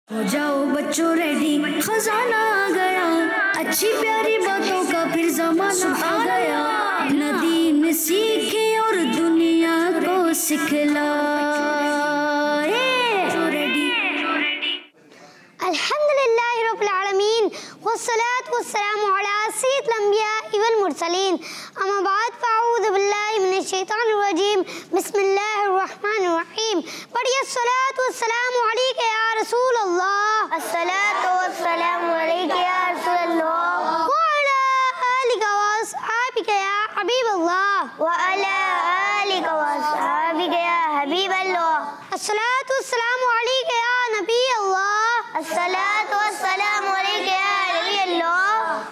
हो जाओ बच्चों रेडी, खजाना आ गया, अच्छी प्यारी बातों का फिर जमाना आ गया। नदी में सीखे और दुनिया को सिखलाए। अल्हम्दुलिल्लाहि रब्बिल आलमीन वस्सलातु वस्सलामु अला सय्यिदिल अंबिया वल मुरसलीन। अम्मा बाद फ़अऊज़ु बिल्लाहि मिनश शैतानिर रजीम। बिस्मिल्लाहिर रहमानिर रहीम। पढ़िए अस्सलातु वस्सलामु अलैका या रसूल अल्लाह। अस्सलातु वस्सलामु अलैका या रसूल अल्लाह व अला आलिका व अस्हाबिका या हबीब अल्लाह व अला आलिका व अस्हाबिका या हबीब अल्लाह। अस्सलातु वस्सलामु अलैका या नबी अल्लाह। अस्सलातु वस्सलामु अलैका या नबी अल्लाह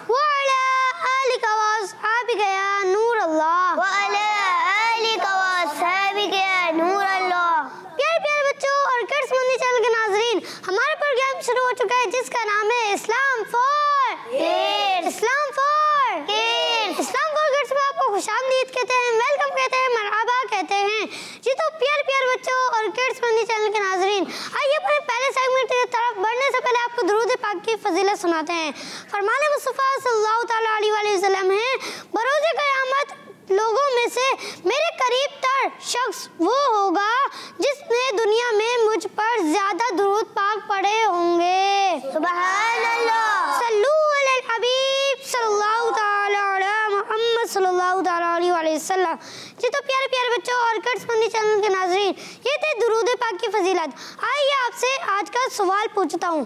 व अला आलिका व अस्हाबिका या नूर अल्लाह व अला आलिका व अस्हाबिका या नूर अल्लाह। प्यारे प्यारे बच्चों और किड्स मंदी चैनल के नाज़रीन, हमारा प्रोग्राम शुरू हो चुका है जिसका नाम है Islam for kids. Islam for kids. Islam for kids में आपको खुशामदीद कहते हैं, वेलकम कहते हैं, मरहबा कहते हैं। जी तो प्यारे प्यारे बच्चों और किड्स मंदी चैनल के नाज़रीन, आइए अपने पहले सेगमेंट की तरफ बढ़ने से पहले आपको दुरूद पाक की फजीलत सुनाते हैं। फरमान मुस्तफ़ा सल्लल्लाहु तआला अलैहि वसल्लम है, बरोज़े क़यामत लोगों में से मेरे करीब तर शख्स वो होगा जिसने दुनिया में मुझ पर ज्यादा दुरूद पाक पढ़े होंगे। सुभान अल्लाह। सल्लू अलल हबीब सल्लल्लाहु तआला अला मुहम्मद सल्लल्लाहु तआला अलैहि वसल्लम। जी तो प्यारे प्यारे बच्चों और किड्स मंदी चैनल के नाज़रीन, ये थे दुरूद पाक की फजीलत। आइए आपसे आज का सवाल पूछता हूँ,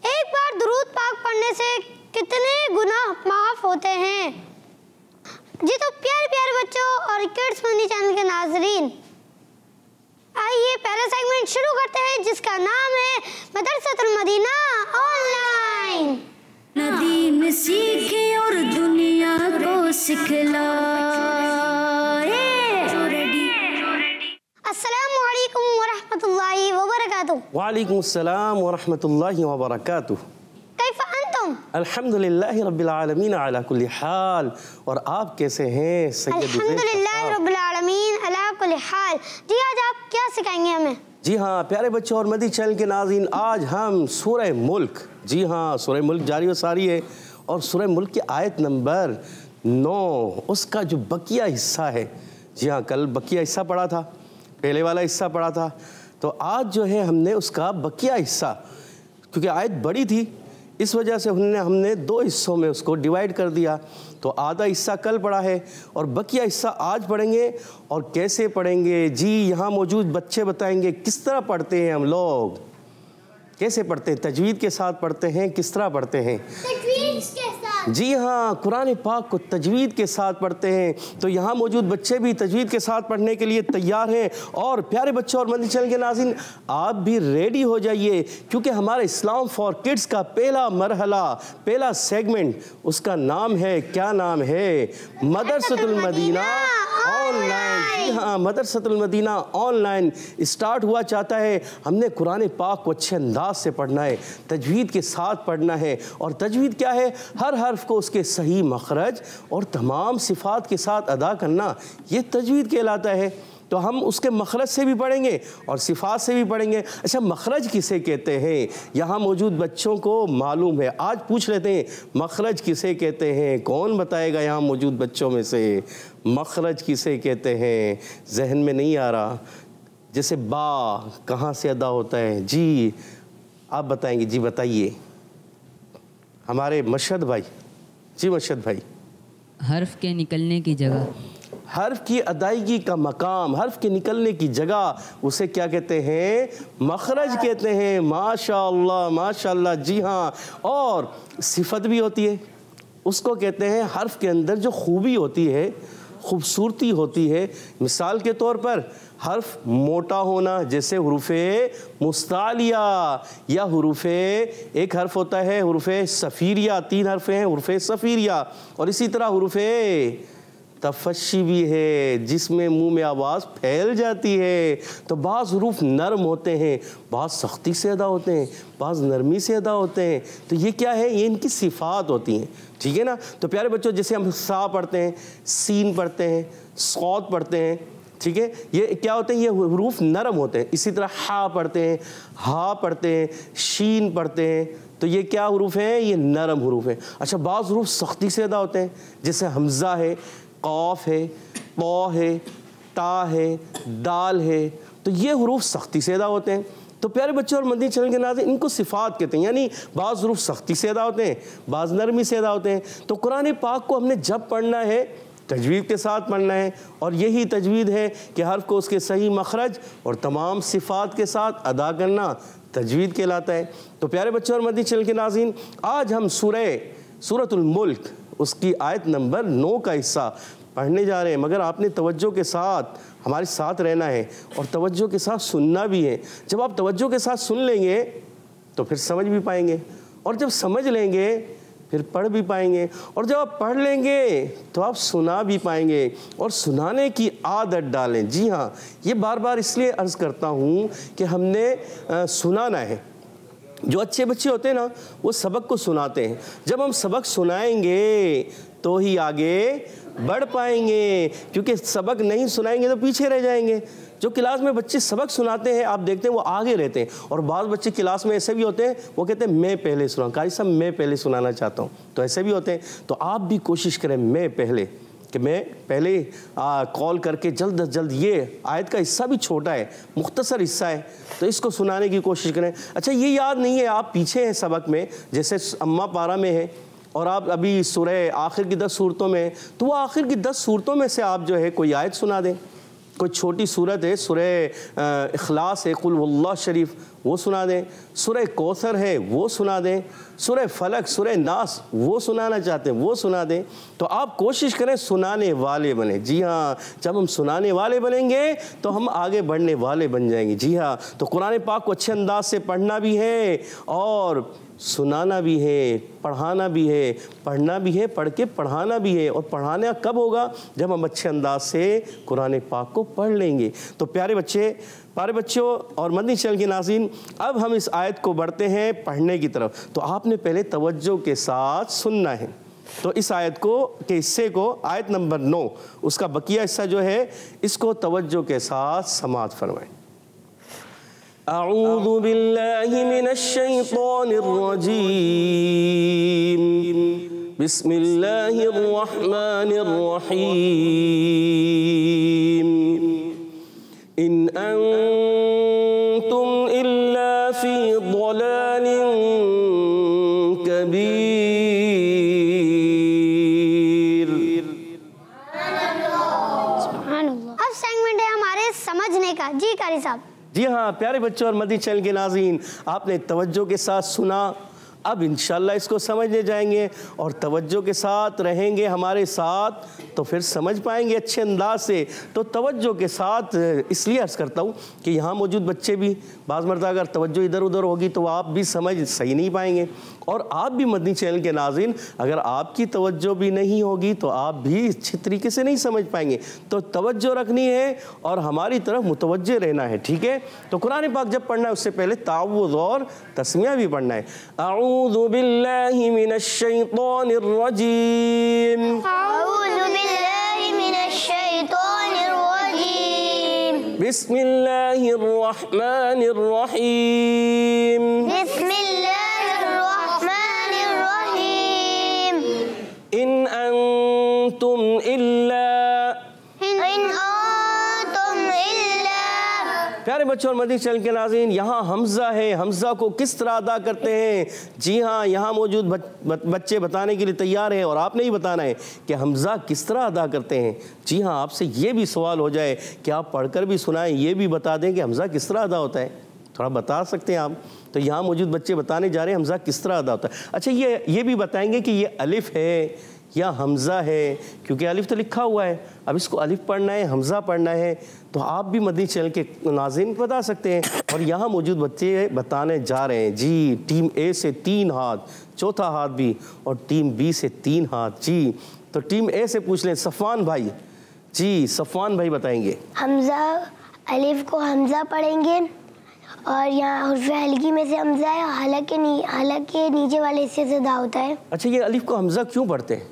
एक बार दुरूद पाक पढ़ने से कितने गुनाह माफ होते हैं? जी तो प्यारे प्यारे बच्चों और किड्स मंदी चैनल के नाज़रीन, आइए पहला सेगमेंट शुरू करते हैं जिसका नाम है मदरसतुल मदीना ऑनलाइन। नदी में सीखे और दुनिया को सिखलाए। अस्सलामु अलैकुम व रहमतुल्लाहि व बरकातुहू। वालेकुम अस्सलाम व रहमतुल्लाहि व बरकातुहू। कैफ़ अंतुम? अल्हम्दुलिल्लाहि रब्बिल आलमीन अला कुल्ली हाल। और आप कैसे हैं सैयद? अल्हम्दुलिल्लाहि रब्बिल आलमीन अला कुल्ली हाल। जी आज आप क्या सिखाएंगे हमें? जी हाँ प्यारे बच्चों और मदी चैनल के नाज़रीन, आज हम सूरह मुल्क, जी हाँ सूरह मुल्क जारी व सारी है और सूरह मुल्क की आयत नंबर 9 उसका जो बकिया हिस्सा है। जी हाँ कल बकिया हिस्सा पढ़ा था, पहले वाला हिस्सा पढ़ा था, तो आज जो है हमने उसका बकिया हिस्सा, क्योंकि आयत बड़ी थी इस वजह से हमने 2 हिस्सों में उसको डिवाइड कर दिया। तो आधा हिस्सा कल पढ़ा है और बकिया हिस्सा आज पढ़ेंगे। और कैसे पढ़ेंगे? जी यहाँ मौजूद बच्चे बताएंगे किस तरह पढ़ते हैं हम लोग, कैसे पढ़ते हैं, तजवीद के साथ पढ़ते हैं, किस तरह पढ़ते हैं? तजवीद के साथ। जी हाँ कुरान पाक को तजवीद के साथ पढ़ते हैं। तो यहाँ मौजूद बच्चे भी तजवीद के साथ पढ़ने के लिए तैयार हैं। और प्यारे बच्चों और मदनी चैनल के नाज़रीन, आप भी रेडी हो जाइए, क्योंकि हमारे इस्लाम फॉर किड्स का पहला मरहला, पहला सेगमेंट, उसका नाम है, क्या नाम है? मदरसतुल मदीना ऑनलाइन। जी हाँ मदरसतुल मदीना ऑनलाइन स्टार्ट हुआ चाहता है। हमने कुरान पाक को अच्छे अंदाज से पढ़ना है, तजवीद के साथ पढ़ना है। और तजवीद क्या है? हर हर्फ को उसके सही मखरज और तमाम सिफात के साथ अदा करना, ये तजवीद कहलाता है। तो हम उसके मखरज से भी पढ़ेंगे और सिफात से भी पढ़ेंगे। अच्छा मखरज किसे कहते हैं? यहाँ मौजूद बच्चों को मालूम है, आज पूछ लेते हैं मखरज किसे कहते हैं? कौन बताएगा यहाँ मौजूद बच्चों में से मखरज किसे कहते हैं? जहन में नहीं आ रहा। जैसे बा कहाँ से अदा होता है? जी आप बताएंगे। जी बताइए हमारे मशहद भाई। जी मशहद भाई। हर्फ के निकलने की जगह, हर्फ की अदायगी का मकाम, हर्फ के निकलने की जगह, उसे क्या कहते हैं? मखरज कहते हैं। माशाअल्लाह माशाअल्लाह। जी हाँ और सिफत भी होती है, उसको कहते हैं हर्फ के अंदर जो खूबी होती है, खूबसूरती होती है। मिसाल के तौर पर हर्फ मोटा होना, जैसे हुरूफ़े मुस्तालिया या हुरूफ़े, एक हर्फ होता है हुरूफ़े सफ़ीरिया, 3 हर्फ हैं हुरूफ़े सफ़ीरिया। और इसी तरह हुरूफ़े तफशी भी है जिसमें मुंह में आवाज़ फैल जाती है। तो बाज़ हुरूफ नरम होते हैं, बाज़ सख्ती से अदा होते हैं, बाज़ नरमी से अदा होते हैं। तो ये क्या है? ये इनकी सिफ़ात होती हैं, ठीक है ना। तो प्यारे बच्चों जैसे हम सा पढ़ते हैं, सीन पढ़ते हैं, सौद पढ़ते हैं, ठीक है, ये क्या होते हैं, ये हरूफ नरम होते हैं। इसी तरह हा पढ़ते हैं, हा पढ़ते हैं, शीन पढ़ते हैं, तो ये क्या हरूफ हैं, ये नरम हरूफ हैं। अच्छा, बाज़ हरूफ सख्ती से अदा होते हैं, जैसे हमज़ा है, क़ाफ है, क़ा है, ता है, दाल है, तो ये हरूफ सख्ती से अदा होते हैं। तो प्यारे बच्चों और मदनी चैनल के नाज़रीन, इनको सिफ़ात कहते हैं, यानी बाज़ हरूफ सख्ती से अदा होते हैं, बाज़ नरमी से अदा होते हैं। तो कुरान पाक को हमने जब पढ़ना है तजवीद के साथ पढ़ना है, और यही तजवीद है कि हर्फ को उसके सही मखरज और तमाम सिफ़ात के साथ अदा करना तजवीद कहलाता है। तो प्यारे बच्चों और मदनी चैनल के नाज़रीन, आज हम सूरतुल मुल्क उसकी आयत नंबर 9 का हिस्सा पढ़ने जा रहे हैं, मगर आपने तवज्जो के साथ हमारे साथ रहना है और तवज्जो के साथ सुनना भी है। जब आप तवज्जो के साथ सुन लेंगे तो फिर समझ भी पाएंगे, और जब समझ लेंगे फिर पढ़ भी पाएंगे, और जब आप पढ़ लेंगे तो आप सुना भी पाएंगे, और सुनाने की आदत डालें। जी हाँ, ये बार बार इसलिए अर्ज़ करता हूँ कि हमने सुनाना है। जो अच्छे बच्चे होते हैं ना, वो सबक को सुनाते हैं। जब हम सबक सुनाएंगे तो ही आगे बढ़ पाएंगे, क्योंकि सबक नहीं सुनाएंगे तो पीछे रह जाएंगे। जो क्लास में बच्चे सबक सुनाते हैं, आप देखते हैं वो आगे रहते हैं, और बाज़ बच्चे क्लास में ऐसे भी होते हैं, वो कहते हैं मैं पहले सुनाऊँ, कारी साहब मैं पहले सुनाना चाहता हूँ, तो ऐसे भी होते हैं। तो आप भी कोशिश करें मैं पहले, कि मैं पहले कॉल करके जल्द अज जल्द, ये आयत का हिस्सा भी छोटा है, मुख्तसर हिस्सा है, तो इसको सुनाने की कोशिश करें। अच्छा, ये याद नहीं है, आप पीछे हैं सबक में, जैसे अम्मा पारा में है और आप अभी सूरह आखिर की 10 सूरतों में, तो वो आखिर की 10 सूरतों में से आप जो है कोई आयत सुना दें। कोई छोटी सूरत है, सूरह इखलास है, कुल वल्लाह शरीफ, वो सुना दें। सूरह कौसर है, वो सुना दें। सूरह फलक, सूरह नास, वो सुनाना चाहते हैं वो सुना दें। तो आप कोशिश करें सुनाने वाले बने। जी हाँ, जब हम सुनाने वाले बनेंगे तो हम आगे बढ़ने वाले बन जाएंगे। जी हाँ, तो कुरान पाक को अच्छे अंदाज से पढ़ना भी है और सुनाना भी है, पढ़ाना भी है, पढ़ना भी है, पढ़ के पढ़ाना भी है। और पढ़ाना कब होगा? जब हम अच्छे अंदाज से कुरान पाक को पढ़ लेंगे। तो प्यारे बच्चों और मदनी चैनल के नाज़रीन, अब हम इस आयत को बढ़ते हैं पढ़ने की तरफ। तो आपने पहले तवज्जो के साथ सुनना है। तो इस आयत को के हिस्से को, आयत नंबर 9, उसका बकिया हिस्सा जो है, इसको तवज्जो के साथ समाअत फरमाएं। अऊज़ु बिल्लाहि मिनश शैतानिर रजीम, बिस्मिल्लाहिर रहमानिर रहीम, इन अंतुम इल्ला फी ज़लालिन कबीर। अब सेगमेंट है हमारे समझने का। जी कारी साहब। जी हाँ प्यारे बच्चों और मदनी चैनल के नाज़रीन, आपने तवज्जो के साथ सुना, अब इंशाल्लाह इसको समझने जाएंगे और तवज्जो के साथ रहेंगे हमारे साथ, तो फिर समझ पाएंगे अच्छे अंदाज से। तो तवज्जो के साथ इसलिए अर्ज़ करता हूँ कि यहाँ मौजूद बच्चे भी बाज़ मरता अगर तवज्जो इधर उधर होगी तो आप भी समझ सही नहीं पाएंगे, और आप भी मदनी चैनल के नाज़रीन, अगर आपकी तवज्जो भी नहीं होगी तो आप भी अच्छे तरीके से नहीं समझ पाएंगे। तो तवज्जो रखनी है और हमारी तरफ मुतवज्जे रहना है, ठीक है। तो कुरान पाक जब पढ़ना है उससे पहले तावुज़ और तस्मिया भी पढ़ना है। अऊज़ु बिल्लाहि मिनश शैतानिर रजीम, अऊज़ु बिल्लाहि मिनश शैतानिर रजीम, बिस्मिल्लाहिर रहमानिर रहीम, बिस्मिल्लाहिर रहमानिर रहीम, इन अंतुम इल्ला। प्यारे बच्चों और मदनी चैनल के नाज़रीन, यहाँ हमज़ा है, हमज़ा को किस तरह अदा करते हैं? जी हाँ, यहाँ मौजूद बच्चे बताने के लिए तैयार हैं और आपने ही बताना है कि हमज़ा किस तरह अदा करते हैं। जी हाँ, आपसे ये भी सवाल हो जाए कि आप पढ़कर भी सुनाएं, ये भी बता दें कि हमज़ा किस तरह अदा होता है, थोड़ा बता सकते हैं आप? तो यहाँ मौजूद बच्चे बताने जा रहे हैं हमज़ा किस तरह अदा होता है। अच्छा, ये भी बताएंगे कि ये अलिफ है या हमज़ा है, क्योंकि अलिफ तो लिखा हुआ है, अब इसको अलिफ पढ़ना है, हमज़ा पढ़ना है, तो आप भी मदनी चैनल के नाज़रीन बता सकते हैं। और यहाँ मौजूद बच्चे बताने जा रहे हैं। जी, टीम ए से 3 हाथ, चौथा हाथ भी, और टीम बी से 3 हाथ। जी, तो टीम ए से पूछ लें सफ़वान भाई। जी, सफ़वान भाई बताएंगे। हमज़ा, अलिफ को हमज़ा पढ़ेंगे, और यहाँ हुर्फ़ हल्की में से हमज़ा है, हालांकि नीचे वाले हिस्से से अदा होता है। अच्छा, ये अलिफ को हमज़ा क्यों पढ़ते हैं,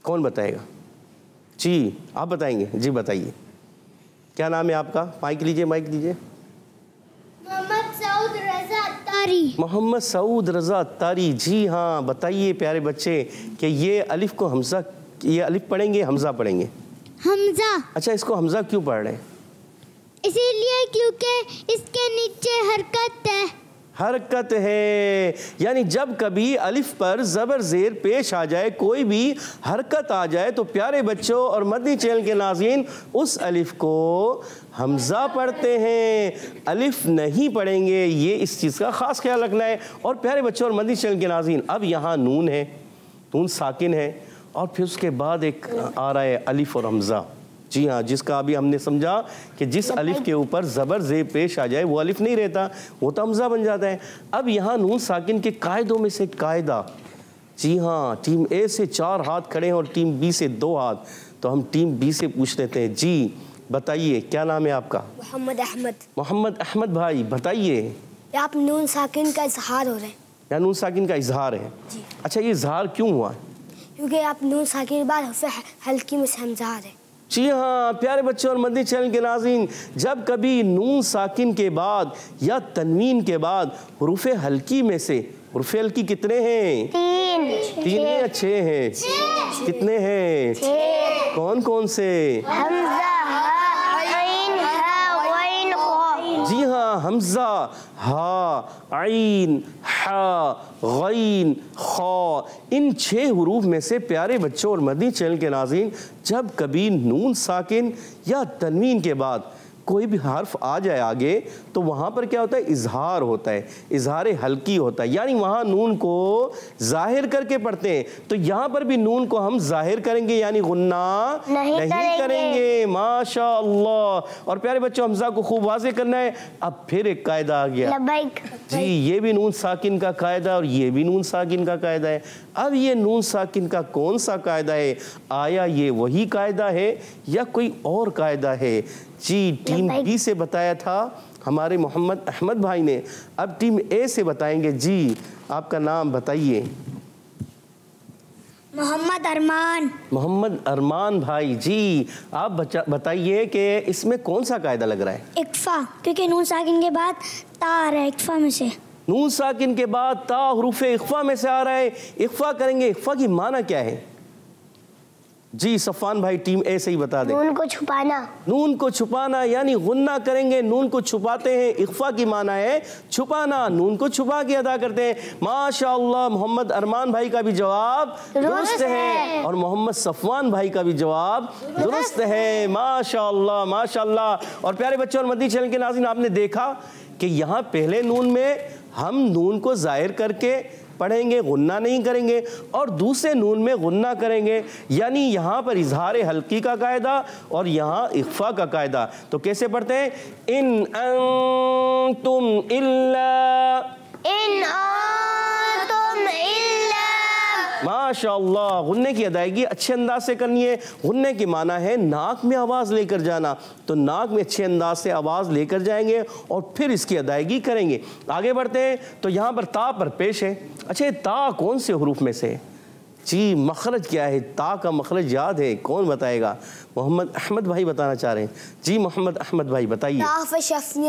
कौन बताएगा? जी आप बताएंगे? जी बताइए, क्या नाम है आपका? माइक लीजिए, माइक लीजिए। मोहम्मद सऊद रजा अत्तारी। मोहम्मद सऊद रजा अत्तारी। जी हाँ, बताइए प्यारे बच्चे कि ये अलिफ को हमजा, ये अलिफ पढ़ेंगे हमजा पढ़ेंगे? हमजा। अच्छा, इसको हमजा क्यों पढ़ रहे हैं? इसीलिए क्योंकि इसके नीचे हरकत है। हरकत है, यानी जब कभी अलिफ पर ज़बर ज़ेर पेश आ जाए, कोई भी हरकत आ जाए, तो प्यारे बच्चों और मदनी चैनल के नाज़रीन उस अलिफ को हमज़ा पढ़ते हैं, अलिफ नहीं पढ़ेंगे। ये इस चीज़ का ख़ास ख्याल रखना है। और प्यारे बच्चों और मदनी चैनल के नाज़रीन, अब यहाँ नून है, नून साकिन है, और फिर उसके बाद एक आ रहा है अलिफ और हमज़ा। जी हाँ, जिसका अभी हमने समझा कि जिस अलिफ के ऊपर ज़बर ज़ेर पेश आ जाए वो अलिफ नहीं रहता, वो तो हमज़ा बन जाता है। अब यहाँ नून साकिन के कायदों में से कायदा, जी हाँ, टीम ए से 4 हाथ खड़े हैं और टीम बी से 2 हाथ, तो हम टीम बी से पूछ लेते हैं। जी बताइए, क्या नाम है आपका? मोहम्मद अहमद। मोहम्मद अहमद भाई बताइए। आप नून साकिन का इजहार हो रहे हैं। या नून साकिन का इजहार है? जी। अच्छा, ये इजहार क्यों हुआ? क्योंकि आप नून साकिन के बाद हल्की में से हमजा है। जी हाँ प्यारे बच्चों और मदनी चैनल के नाज़रीन, जब कभी नून साकिन के बाद या तनवीन के बाद हुरूफ़े हल्की में से, हुरूफ़े हल्की कितने हैं? 3 हैं या 6 हैं? कितने हैं? 6। कौन कौन से? जी हाँ, हमज़ा, हा, आइन, हा, गैन, खा, इन 6 हुरूफ में से प्यारे बच्चों और मदनी चैनल के नाज़रीन, जब कभी नून साकिन या तनवीन के बाद कोई भी हर्फ आ जाए आगे, तो वहाँ पर क्या होता है? इजहार होता है, इजहार हल्की होता है, यानी वहाँ नून को जाहिर करके पढ़ते हैं। तो यहाँ पर भी नून को हम जाहिर करेंगे, यानी गुन्ना नहीं करेंगे। माशा अल्लाह। और प्यारे बच्चों, हमजा को खूब वाज़ेह करना है। अब फिर एक कायदा आ गया जी, ये भी नून साकिन का कायदा और ये भी नून साकिन का कायदा है। अब ये नून साकिन का कौन सा कायदा है? आया ये वही कायदा है या कोई और कायदा है? जी टीम बी से बताया था हमारे मोहम्मद अहमद भाई ने, अब टीम ए से बताएंगे। जी आपका नाम बताइए। मोहम्मद अरमान। मोहम्मद अरमान भाई, जी आप बताइए कि इसमें कौन सा कायदा लग रहा है? इक्फा, क्योंकि नून साकिन के बाद ता आ रहा है इक्फा में से। नून साकिन के बाद ता हुरूफ़े इख्फा में से आ रहा है, इख्फा करेंगे। इख्फा की माना क्या है? जी सफ़ान भाई टीम ए से ही बता दें। नून को छुपाना। नून को छुपाना, यानी गुन्ना करेंगे, नून को छुपाते हैं। इख्फा की माना है छुपाना, नून को छुपा के अदा करते हैं। माशाअल्लाह, मोहम्मद अरमान भाई का भी जवाब दुरुस्त है और मोहम्मद सफ़वान भाई का भी जवाब दुरुस्त है। माशाअल्लाह माशाअल्लाह। और प्यारे बच्चों और मदनी चैनल के नाज़रीन, आपने देखा कि यहाँ पहले नून में हम नून को ज़ाहिर करके पढ़ेंगे, गुन्ना नहीं करेंगे, और दूसरे नून में गुन्ना करेंगे, यानी यहाँ पर इजहार हल्की का कायदा और यहाँ इख्फा का कायदा। तो कैसे पढ़ते हैं? इन अंतुम इल्ला, इन अंतुम इल्ला। माशाअल्लाह, गुन्ने की अदायगी अच्छे अंदाज से करनी है। गुन्ने की माना है नाक में आवाज़ लेकर जाना, तो नाक में अच्छे अंदाज से आवाज़ लेकर जाएंगे और फिर इसकी अदायगी करेंगे। आगे बढ़ते हैं तो यहाँ पर ता पर पेश है। अच्छा, ता कौन से हरूफ में से? जी मखरज क्या है? ता का मखरज याद है? कौन बताएगा? मोहम्मद अहमद भाई बताना चाह रहे हैं। जी मोहम्मद अहमद भाई बताइए।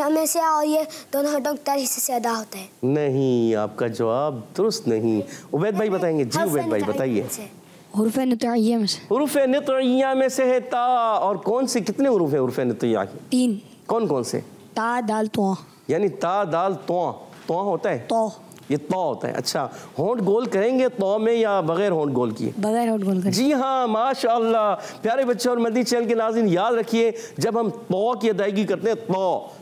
में से और ये दोनों होठों के हिस्से से अदा होता है। नहीं, आपका जवाब दुरुस्त नहीं। उबैद भाई बताएंगे। जी उबैद भाई बताइए। हुरूफ़े नितइया में से। हुरूफ़े नितइया में से है ता, और कौन से कितने हुरूफ है हुरूफ़े नितइया के? 3। कौन कौन से? ता दाल तो, यानी ता दाल तो, तो होता है, तो ये तो होता है। अच्छा, होंठ गोल करेंगे तो में या बगैर होंठ गोल किए? बगैर होंठ गोल करें। जी हाँ माशाअल्लाह। प्यारे बच्चे और मदनी चैनल के नाज़रीन, याद रखिए, जब हम तो की अदायगी करते हैं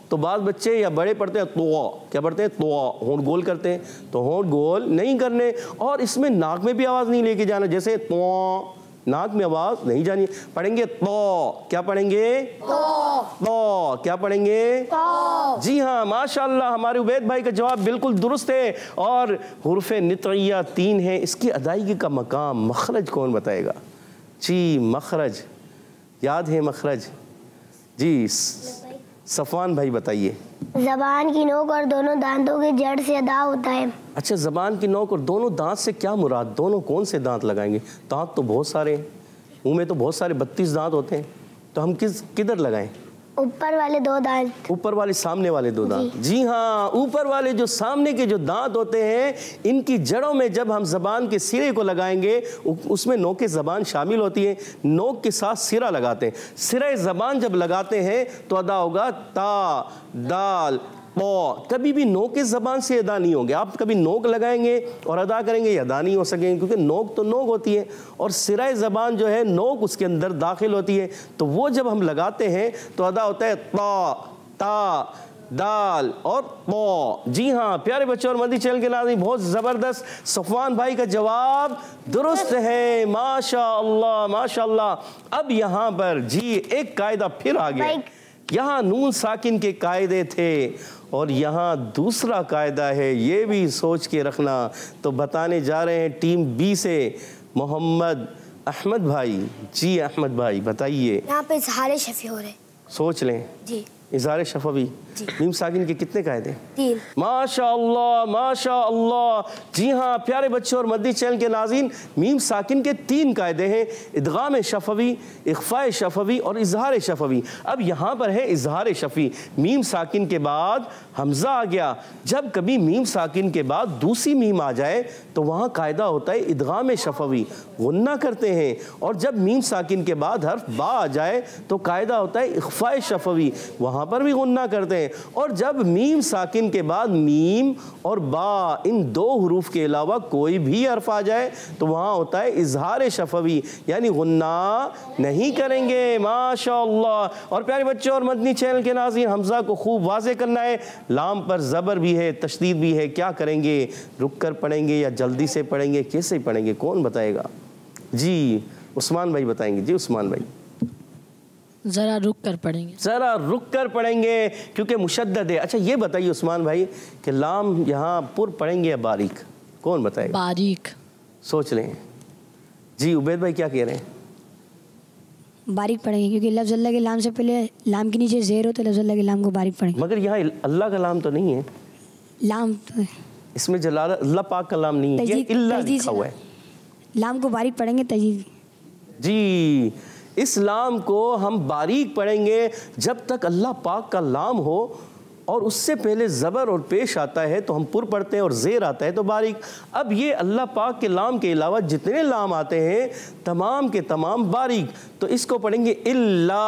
तो बाद बच्चे या बड़े पढ़ते हैं तो, क्या पढ़ते हैं? तो, होंठ गोल करते हैं, तो होंठ गोल नहीं करने, और इसमें नाक में भी आवाज़ नहीं लेके जाना। जैसे तो, नाक में आवाज़ नहीं जानी। पढ़ेंगे तो, क्या पढ़ेंगे? तो क्या पढ़ेंगे? जी हाँ माशाअल्लाह, हमारे उबैद भाई का जवाब बिल्कुल दुरुस्त है। और हुरूफ़े नितइया 3 है, इसकी अदायगी का मकाम, मखरज कौन बताएगा? जी मखरज याद है? मखरज जी सफ़वान भाई बताइए। ज़बान की नोक और दोनों दांतों के जड़ से अदा होता है। अच्छा, ज़बान की नोक और दोनों दांत से क्या मुराद? दोनों कौन से दांत लगाएंगे? दांत तो बहुत सारे हैं। मुंह में तो बहुत सारे 32 दांत होते हैं, तो हम किधर लगाएं? ऊपर वाले 2 दांत। ऊपर वाले सामने वाले 2 दांत। जी हाँ, ऊपर वाले जो सामने के जो दांत होते हैं, इनकी जड़ों में जब हम ज़बान के सिरे को लगाएंगे, उसमें नोक ज़बान शामिल होती है, नोक के साथ सिरा लगाते हैं। सिरा ज़बान जब लगाते हैं तो अदा होगा ता, दाल, पौ। कभी भी नोक के ज़बान से अदा नहीं होंगे। आप कभी नोक लगाएंगे और अदा करेंगे, ये अदा नहीं हो सकेंगे, क्योंकि नोक तो नोक होती है और सिराए ज़बान जो है नोक उसके अंदर दाखिल होती है। तो वो जब हम लगाते हैं तो अदा होता है ता, ता, दाल और पौ। जी हाँ प्यारे बच्चों और मदनी चैनल के नाज़रीन, बहुत ज़बरदस्त सफ़वान भाई का जवाब दुरुस्त है। माशाअल्लाह माशाअल्लाह। अब यहाँ पर जी एक कायदा फिर आ गया। यहाँ नून साकिन के कायदे थे और यहाँ दूसरा कायदा है, ये भी सोच के रखना। तो बताने जा रहे हैं टीम बी से मोहम्मद अहमद भाई। जी अहमद भाई बताइए। यहाँ पे इज़हार शफ़ी हो रहे, सोच लें। जी इज़हार शफ़वी मीम साकिन के कितने कायदे? 3। माशाअल्लाह माशाअल्लाह। जी हाँ प्यारे बच्चों और मदनी चैनल के नाज़रीन, मीम साकिन के 3 कायदे हैं, इदगाम शफ़वी, इख्फ़ाए शफ़वी और इज़हार शफ़वी। अब यहाँ पर है इज़हार शफ़वी। मीम साकिन के बाद हमज़ा आ गया। जब कभी मीम साकिन के बाद दूसरी मीम आ जाए तो वहाँ कायदा होता है इदगाम शफ़वी, गुन्ना करते हैं। और जब मीम साकिन के बाद हर्फ बा आ जाए तो कायदा होता है इख्फ़ाए शफ़वी, वहाँ पर भी गुन्ना करते हैं। और जब मीम साकिन के बाद मीम और बा इन 2 हरूफ के अलावा कोई भी हर्फ आ जाए तो वहाँ होता है इज़हार शफ़वी, यानी गुन्ना नहीं करेंगे। माशाअल्लाह। और प्यारे बच्चों और मदनी चैनल के नाज़रीन, हमज़ा को खूब वाज़े करना है। लाम पर ज़बर भी है, तशदीद भी है। क्या करेंगे? रुक कर पढ़ेंगे या जल्दी से पढ़ेंगे? कैसे पढ़ेंगे? कौन बताएगा? जी उस्मान भाई बताएंगे। जी उस्मान भाई। ज़रा रुक कर पढ़ेंगे। ज़रा रुक कर पढ़ेंगे क्योंकि मुशद्दद है। अच्छा ये बताइए उस्मान भाई कि लाम यहाँ पुर पढ़ेंगे या बारीक? कौन बताएगा? बारीक। सोच लें। जी उबैद भाई क्या कह रहे हैं? बारीक पढ़ेंगे क्योंकि लफ्ज़ अल्लाह के लाम से पहले लाम के नीचे ज़ेर हो तो लफ्ज़ अल्लाह के लाम को बारीक पढ़ेंगे। मगर यहाँ अल्लाह का लाम तो नहीं है, लाम तो इसमें जलाल अल्लाह पाक का लाम नहीं है, ये इल्ला लिखा हुआ है। लाम को बारीक पढ़ेंगे तजीद। जी इस लाम को हम बारीक पढ़ेंगे जब तक अल्लाह पाक का लाम हो और उससे पहले ज़बर और पेश आता है तो हम पुर पढ़ते हैं और ज़ेर आता है तो बारीक। अब ये अल्लाह पाक के लाम के अलावा जितने लाम आते हैं तमाम के तमाम बारीक, तो इसको पढ़ेंगे इल्ला,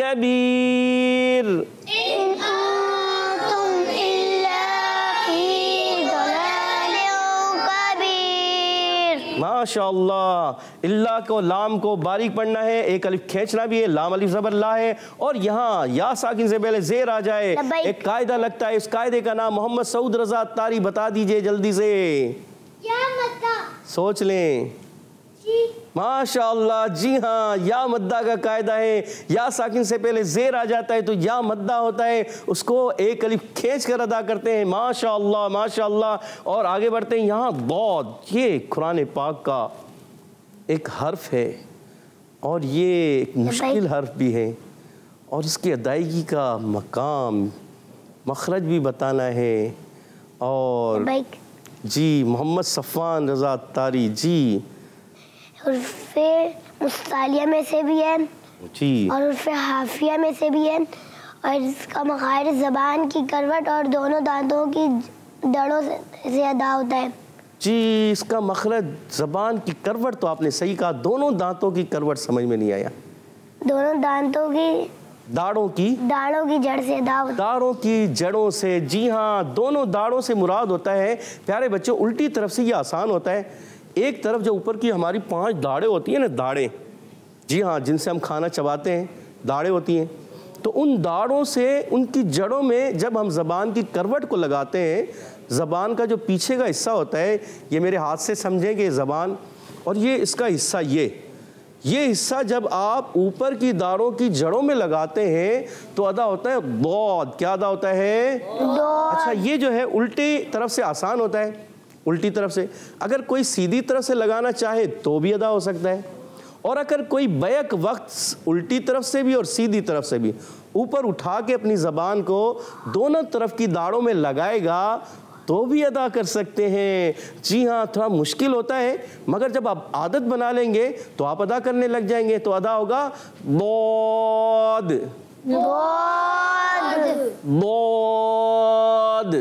कबीर। माशाअल्लाह। इल्ला को लाम को बारीक पढ़ना है, एक अलिफ खींचना भी है, लाम अलिफ ज़बर ला है। और यहाँ या साकिन से पहले ज़ेर आ जाए, एक कायदा लगता है। इस कायदे का नाम मोहम्मद सऊद रज़ा अत्तारी बता दीजिए जल्दी से। सोच लें। माशाअल्लाह। जी हाँ या मद्दा का कायदा है। या साकिन से पहले ज़ेर आ जाता है तो या मद्दा होता है, उसको एक अलिफ खींच कर अदा करते हैं। माशाअल्लाह माशाअल्लाह। और आगे बढ़ते हैं। यहाँ बहुत, ये कुरान पाक का एक हर्फ है और ये एक मुश्किल हर्फ भी है और इसकी अदायगी का मकाम मखरज भी बताना है। और जी मोहम्मद सफ़वान रज़ा अत्तारी। जी उर्फ़े मुस्तालिया में से भी है जी और उर्फ़े हाफिया में से भी है और इसका मखारिज ज़बान की करवट और दोनों दांतों की जड़ों से अदा होता है। जी इसका मखरज ज़बान की करवट, तो आपने सही कहा। दोनों दांतों की करवट समझ में नहीं आया। दोनों दांतों की दाढ़ों की जड़ से अदा होता है। दाढ़ों की जड़ों से। जी हाँ दोनों दाढ़ों से मुराद होता है प्यारे बच्चों उल्टी तरफ से। ये आसान होता है। एक तरफ जो ऊपर की हमारी 5 दाढ़ें होती हैं ना, दाढ़ें, जी हाँ, जिनसे हम खाना चबाते हैं, दाढ़ें होती हैं। तो उन दाढ़ों से उनकी जड़ों में जब हम ज़बान की करवट को लगाते हैं, ज़बान का जो पीछे का हिस्सा होता है, ये मेरे हाथ से समझेंगे ज़बान, और ये इसका हिस्सा, ये हिस्सा जब आप ऊपर की दाढ़ों की जड़ों में लगाते हैं तो अदा होता है दौद। क्या अदा होता है? अच्छा ये जो है उल्टी तरफ से आसान होता है, उल्टी तरफ से। अगर कोई सीधी तरफ से लगाना चाहे तो भी अदा हो सकता है, और अगर कोई बैक वक्त उल्टी तरफ से भी और सीधी तरफ से भी, ऊपर उठा के अपनी ज़बान को दोनों तरफ की दाढ़ों में लगाएगा तो भी अदा कर सकते हैं। जी हाँ, थोड़ा मुश्किल होता है, मगर जब आप आदत बना लेंगे तो आप अदा करने लग जाएंगे। तो अदा होगा बौद बौद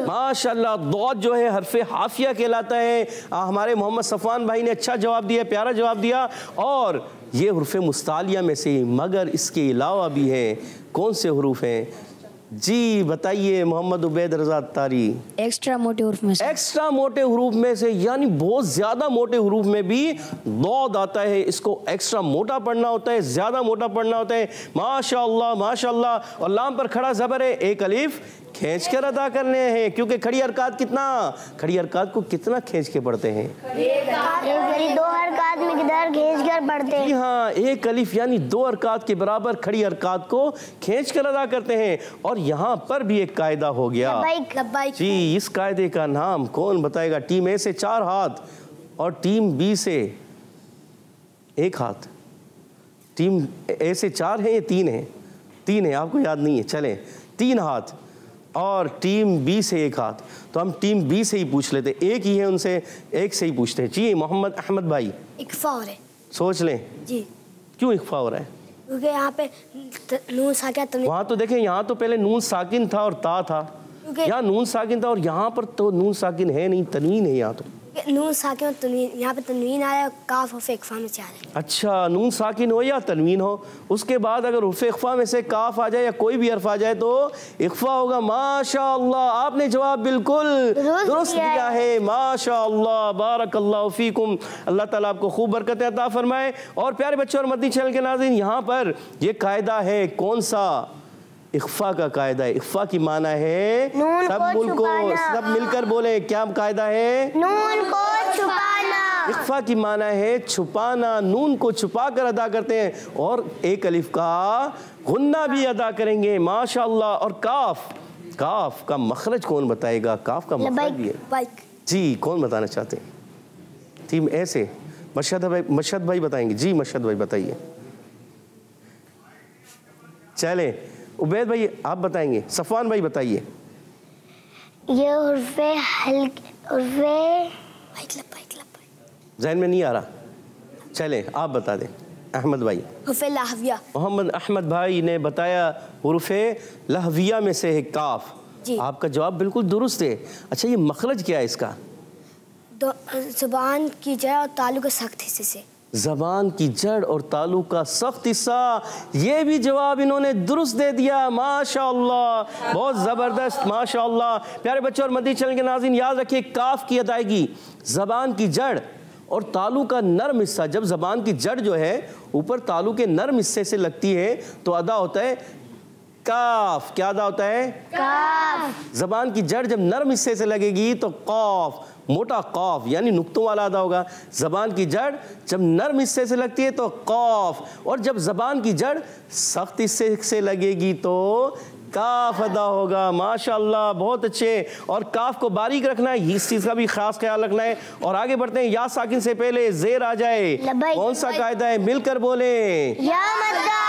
माशाल्लाह। दौद जो है हरफे हाफिया कहलाता है। हमारे मोहम्मद सफ़ान भाई ने अच्छा जवाब दिया, प्यारा जवाब दिया। और ये हुर्फ़े मुस्तालिया में से, मगर इसके अलावा भी हैं। कौन से हुरूफ हैं जी बताइए मोहम्मद उबैद रज़ा तारी? एक्स्ट्रा मोटे हुरूफ में से। एक्स्ट्रा मोटे हुरूफ में से, यानी बहुत ज़्यादा मोटे हुरूफ में भी दौद आता है। इसको एक्स्ट्रा मोटा पढ़ना होता है, ज़्यादा मोटा पढ़ना होता है। माशाअल्लाह माशाअल्लाह। और लाम पर खड़ा ज़बर है, एक अलिफ खींच कर अदा करने हैं, क्योंकि खड़ी हरकत कितना, खड़ी हरकत को कितना खींच के पढ़ते हैं? 2 हरकत में किधर खींच कर पढ़ते हैं। जी हाँ, एक अलिफ यानी 2 हरकत के बराबर खड़ी हरकत को खींच कर अदा करते हैं। और यहाँ पर भी एक कायदा हो गया जी। इस कायदे का नाम कौन बताएगा? टीम ए से 4 हाथ और टीम बी से 1 हाथ। टीम ए से 4 है या 3 है? 3 है, आपको याद नहीं है, चलें 3 हाथ। और टीम बी से 1 हाथ। तो हम टीम बी से ही पूछ लेते, एक ही है, उनसे एक से ही पूछते हैं। जी मोहम्मद अहमद भाई। इख्फा हो रहा है। सोच लें जी। क्यों इख्फा हो रहा है? क्योंकि यहाँ पे नून साकिन, वहाँ तो देखें, यहाँ तो पहले नून साकिन था और ता था, यहाँ नून साकिन था और यहाँ पर तो नून साकिन है नहीं, तनवीन है यहाँ तो। नून साकिन और तनवीन, यहाँ पे तनवीन आया, काफ हुर्फ़े इख्फा में से आ रहा है। अच्छा, नून साकिन हो या तनवीन हो, उसके बाद अगर हुर्फ़े इख्फा में से काफ आ जाए या कोई भी हर्फ आ जाए तो इख्फा होगा। माशाअल्लाह, आपने जवाब बिल्कुल दुरुस्त दिया है। माशाअल्लाह, बारकल्लाहु फीकुम। अल्लाह ताला आपको खूब बरकतें अता फरमाए। और प्यारे बच्चों और मदनी चैनल के नाज़रीन, यहाँ पर ये कायदा है, कौन सा? इख्फा का कायदा है। इख्फा की माना है, सब मिलकर बोले, क्या कायदा है? नून को छुपाना। इख्फा की माना है छुपाना, नून को छुपा कर अदा करते हैं। और एक अलिफ का गुन्ना भी अदा करेंगे। माशाअल्लाह। और काफ, काफ का मखरज कौन बताएगा? काफ का मखरज भी है जी, कौन बताना चाहते हैं? टीम ऐसे मशहद भाई बताएंगे। जी मशहद भाई बताइए। चले उबैद भाई आप बताएंगे, सफ़वान भाई बताइए। ये हुर्फ़े हल्के, हुर्फ़े ज़हन में नहीं आ रहा, चले आप बता दें अहमद भाई। हुर्फ़े लहविया। मोहम्मद अहमद भाई ने बताया हुर्फ़े लहविया में से है काफ। आपका जवाब बिल्कुल दुरुस्त है। अच्छा, ये मखरज क्या है इसका? ज़ुबान की जड़ और तालु के सख्त हिस्से से। ज़बान की जड़ और तालु का सख्त हिस्सा, ये भी जवाब इन्होंने दुरुस्त दे दिया। माशाअल्लाह, बहुत ज़बरदस्त, माशाअल्लाह। प्यारे बच्चों और मदनी चैनल के नाज़रीन, याद रखिए काफ की अदायगी ज़बान की जड़ और तालु का नरम हिस्सा। जब ज़बान की जड़ जो है ऊपर तालु के नरम हिस्से से लगती है तो अदा होता है काफ। क्या अदा होता है? काफ। ज़बान की जड़ जब नरम हिस्से से लगेगी तो कौफ, मोटा कौफ यानी नुक्तों वाला अदा होगा। ज़बान की जड़ जब नरम हिस्से से लगती है तो कौफ, और जब ज़बान की जड़ सख्त हिस्से से लगेगी तो काफ अदा होगा। माशाअल्लाह, बहुत अच्छे। और काफ को बारीक रखना है, इस चीज़ का भी खास ख्याल रखना है। और आगे बढ़ते हैं, या साकिन से पहले जेर आ जाए, कौन सा कायदा है? मिलकर बोले, या मद्दा।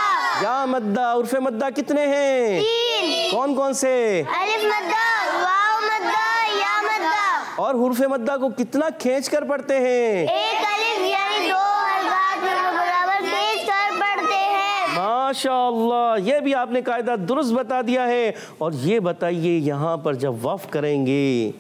या मद्दा। उर्फे मद्दा कितने हैं? 3। कौन कौन से? अलिफ मद्दा, वाव मद्दा, या मद्दा। और हुर्फे मद्दा को कितना खींच कर पढ़ते हैं? एक अलिफ यानी 2 हरकत में बराबर खींच कर पढ़ते हैं। माशाअल्लाह, ये भी आपने कायदा दुरुस्त बता दिया है। और ये बताइए, यहाँ पर जब वफ करेंगे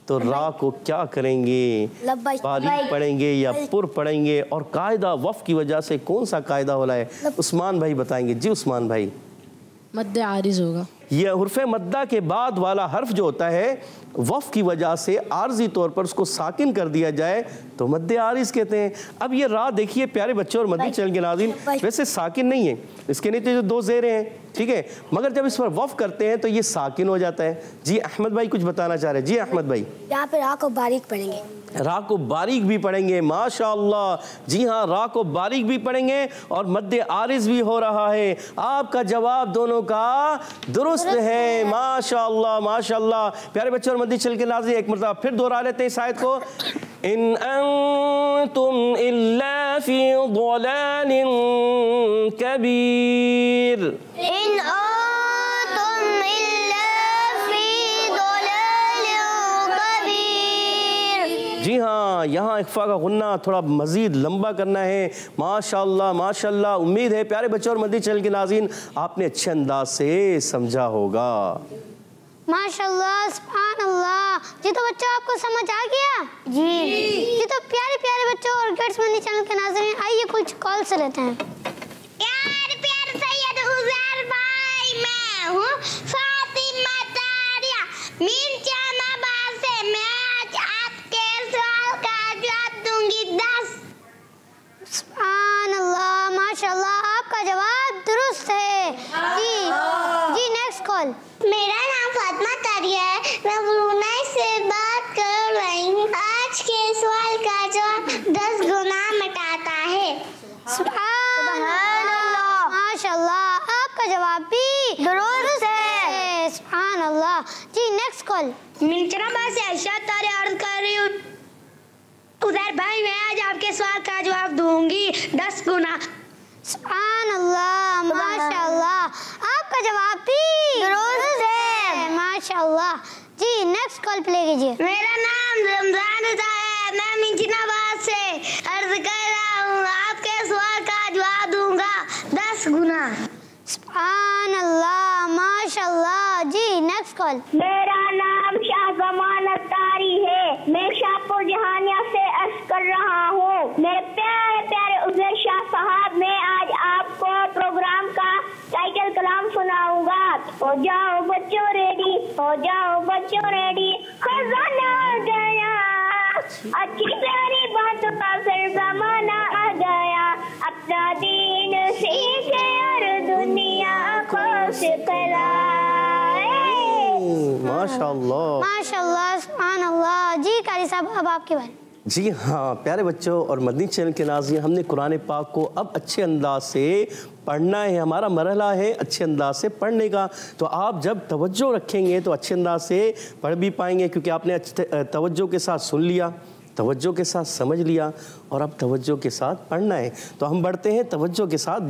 तो रा को क्या करेंगे? बारीक पढ़ेंगे या पुर पढ़ेंगे? और कायदा वफ की वजह से कौन सा कायदा हो रहा है? उस्मान भाई बताएंगे। जी उस्मान भाई। मद्दे आरिज होगा। यह हुर्फे मद्दा के बाद वाला हर्फ जो होता है वफ की वजह से आर्जी तौर पर उसको साकिन कर दिया जाए तो मद्दे आरिज कहते हैं। अब ये रा देखिए प्यारे बच्चों और मदनी चैनल के नाज़रीन, वैसे साकिन नहीं है, इसके नीचे जो 2 ज़ेरें हैं, ठीक है, मगर जब इस पर वफ करते हैं तो ये साकिन हो जाता है। जी अहमद भाई कुछ बताना चाह रहे हैं। जी अहमद भाई। यहाँ पे रा को बारीक पढ़ेंगे। रा को बारीक भी पढ़ेंगे। माशाअल्लाह, जी हाँ, रा को बारीक भी पढ़ेंगे और मद्दे आरिज भी हो रहा है। आपका जवाब दोनों का दुरुस्त है। माशाअल्लाह माशाअल्लाह। प्यारे बच्चों और मदनी चैनल के नाज़रीन, एक मरतबा फिर दोहरा लेते हैं इस आयत को। इन अंतुम इल्ला फी ज़लालिन कबीर। इन अंतुम इल्ला फी ज़लालिन कबीर। जी हाँ, यहाँ इख्फा का गुन्ना थोड़ा मज़ीद लंबा करना है। माशाअल्लाह माशाअल्लाह। उम्मीद है प्यारे बच्चों और मदनी चैनल के नाज़रीन आपने अच्छे अंदाज से समझा होगा। माशाअल्लाह सुभान अल्लाह। जी तो बच्चों आपको समझ आ गया? जी तो प्यारे प्यारे बच्चों और किड्स मदनी चैनल के नाज़रीन आइए कुछ कॉल से लेते हैं। प्यारे प्यारे सैयद उज़ैर भाई, मैं हूँ फातिमा तारिया मीन जहानाबाद से। मैं आज आपके सवाल का जवाब दूंगी 10। सुभान अल्लाह माशाअल्लाह, आपका जवाब दुरुस्त है। जी नेक्स्ट कॉल। मेरा नाम फातिमा तारिया है, मैं ब्रुनाई से बात कर रही हूँ। आज के सवाल का जवाब 10 गुना मिटाता है। सुभान अल्लाह माशाअल्लाह, आपका जवाब भी दुरुस्त है। सुभान अल्लाह। जी नेक्स्ट कॉल। मिंचराबाद से अर्शद तारिया अर्ज कर रही हूँ। उधर भाई मैं आज आपके सवाल का जवाब दूंगी 10 गुना। सुभान अल्लाह माशाअल्लाह, आपका जवाब भी दुरुस्त है। माशाअल्लाह। जी नेक्स्ट कॉल प्ले कीजिए। मेरा नाम रमजान है, मैं मिंचनाबाद से अर्ज कर रहा हूँ। आपके सवाल का जवाब दूंगा 10 गुना। सुभान अल्लाह माशाअल्लाह। जी नेक्स्ट कॉल। मेरा नाम शाहजमान अत्तारी है, मैं शाहपुर जहानिया से अर्ज कर रहा हूँ। मेरे प्यारे प्यारे उज़ैर शाह साहब, मैं आज आपको प्रोग्राम का टाइटल कलाम सुनाऊंगा। हो जाओ बच्चों रेडी, हो जाओ बच्चों रेडी, खजाना आ गया, अच्छी प्यारी बातों का फिर जमाना आ गया। अपना दीन सीखे और दुनिया को सिखलाए। माशाअल्लाह माशाअल्लाह सुभान अल्लाह। जी कारी साहब अब आपकी बारी। जी हाँ प्यारे बच्चों और मदनी चैनल के नाज़रीन, हमने कुरान पाक को अब अच्छे अंदाज से पढ़ना है। हमारा मरहला है अच्छे अंदाज से पढ़ने का। तो आप जब तवज्जो रखेंगे तो अच्छे अंदाज से पढ़ भी पाएंगे, क्योंकि आपने तवज्जो के साथ सुन लिया, तवज्जो के साथ समझ लिया और अब तवज्जो के साथ पढ़ना है। तो हम बढ़ते हैं तवज्जो के साथ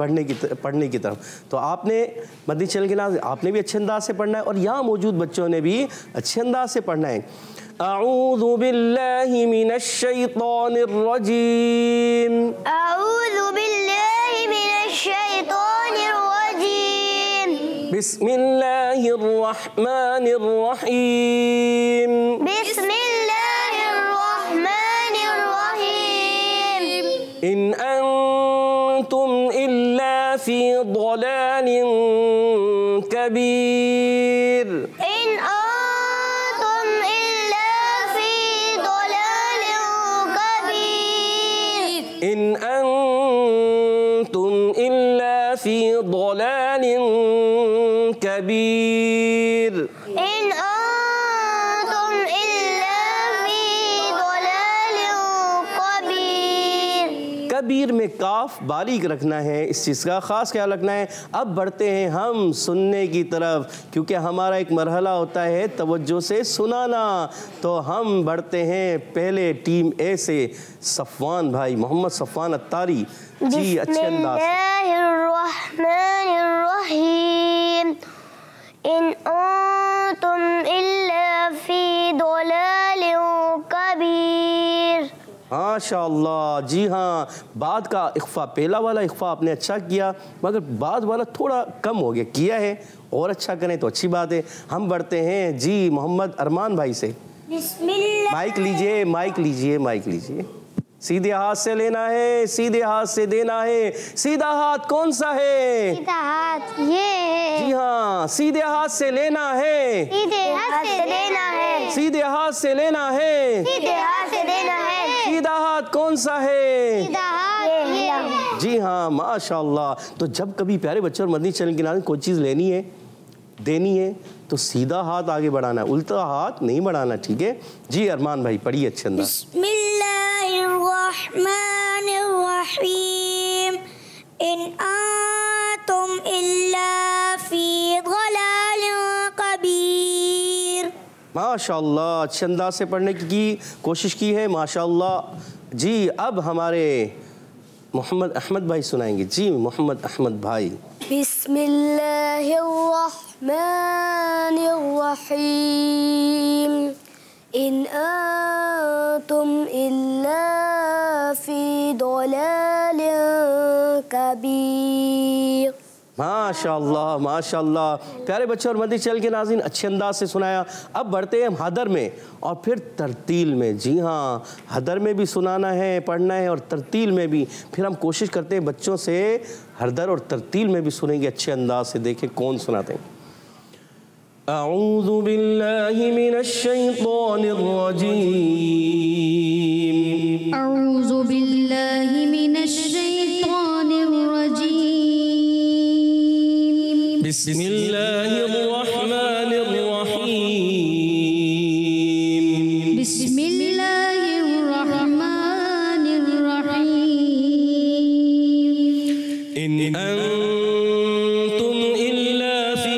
पढ़ने की तरफ। तो आपने मदनी चैनल के नाज़रीन आपने भी अच्छे अंदाज से पढ़ना है और यहाँ मौजूद बच्चों ने भी अच्छे अंदाज से पढ़ना है। अऊज़ु बिल्लाहि मिनश शैतानिर रजीम। अऊज़ु बिल्लाहि मिनश शैतानिर रजीम। बिस्मिल्लाहिर रहमानिर रहीम। बिस्मिल्लाहिर रहमानिर रहीम। इन अंतुम इल्ला फी ज़लालिन कबीर। इन अंतुम इल्ला फी ज़लालिन कबीर। इन अंतुम इल्ला फी ज़लालिन कबीर। इन अंतुम इल्ला फी ज़लालिन कबीर। कबीर में काफ बारीक रखना है, इस चीज़ का ख़ास ख्याल रखना है। अब बढ़ते हैं हम सुनने की तरफ, क्योंकि हमारा एक मरहला होता है तवज्जो से सुनाना। तो हम बढ़ते हैं पहले टीम ए से, सफ़वान भाई, मोहम्मद सफ़वान अत्तारी जी अच्छे अंदाज। बिस्मिल्लाहिर्रहमानिर्रहीम। इन अंतुम इल्ला फी ज़लालिन कबीर। माशाअल्लाह। जी हाँ, बाद का इख्फा, पहला वाला इख्फा आपने अच्छा किया, मगर बाद वाला थोड़ा कम हो गया। किया है और अच्छा करें तो अच्छी बात है। हम बढ़ते हैं जी मोहम्मद अरमान भाई से। माइक लीजिए, माइक लीजिए, माइक लीजिए। सीधे हाथ से लेना है, सीधे हाथ से देना है। सीधा हाथ कौन सा है? सीधा हाथ ये है। जी हाँ, सीधे हाथ से लेना है, सीधे हाथ से देना है। सीधे हाथ से लेना है। सीधे हाथ से देना है। सीधा हाथ कौन सा है? सीधा हाथ ये है। जी हाँ माशाअल्लाह। तो जब कभी प्यारे बच्चों और मदनी चैनल के नाम कोई चीज़ लेनी है, देनी है, तो सीधा हाथ आगे बढ़ाना है, उल्टा हाथ नहीं बढ़ाना, ठीक है जी। अरमान भाई पढ़िए अच्छे अंदाज। बिस्मिल्लाहिर्रहमानिर्रहीम। इन अंतुम इल्ला फी ज़लालिन कबीर। माशाअल्लाह, अच्छे अंदाज से पढ़ने की कोशिश की है, माशाअल्लाह। जी अब हमारे मोहम्मद अहमद भाई सुनाएंगे। जी मोहम्मद अहमद भाई। बिस्मिल्लाहिर्रहमानिर्रहीम इन अंतुम इल्ला फी दलालिन कबीर। माशाअल्लाह माशाअल्लाह। प्यारे बच्चों और मदनी चैनल के नाज़रीन, अच्छे अंदाज से सुनाया। अब बढ़ते हैं हम हदर में और फिर तरतील में। जी हाँ, हदर में भी सुनाना है, पढ़ना है और तरतील में भी। फिर हम कोशिश करते हैं बच्चों से हदर और तरतील में भी सुनेंगे अच्छे अंदाज से। देखें कौन सुनाते हैं। अऊज़ु बिल्लाहि मिनश शैतानिर रजीम। अऊज़ु बिल्लाहि मिनश शैतानिर रजीम। बिस्मिल्लाहिर्रहमानिर्रहीम। बिस्मिल्लाहिर्रहमानिर्रहीम। इन अंतुम इल्ला फी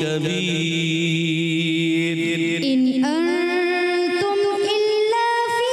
कबीर। इन अंतुम इल्ला फी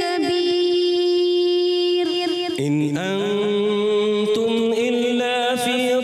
कबीर। इन अंतुम इल्ला फी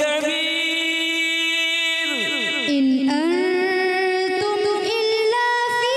कबीर। इन अंतुम इल्ला फी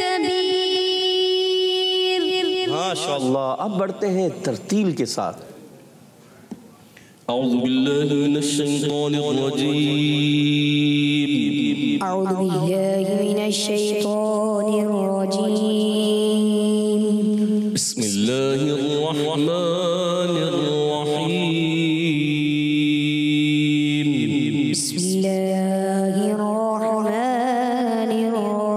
कबीर। माशाअल्लाह। अब बढ़ते हैं तरतील के साथ। अऊज़ु बिल्लाहि मिनश शैतानिर रजीम। अऊज़ु बिल्लाहि मिनश शैतानिर रजीम। बिस्मिल्लाहिर रहमानिर रहीम। बिस्मिल्लाहिर रहमानिर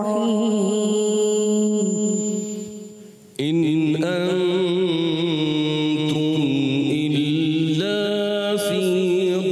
रहीम। इन अंतुम इल्ला फी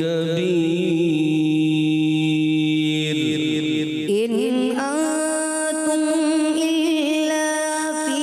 कबीर। इन अंतुम इल्ला फी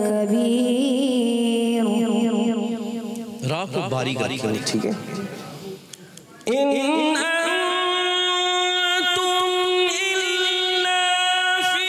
कबीर। रा को बारीक रखेंगे, ठीक है। इन अंतुम इल्ला फी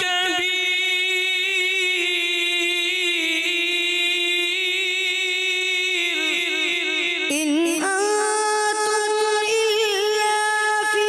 कबीर। इन अंतुम इल्ला फी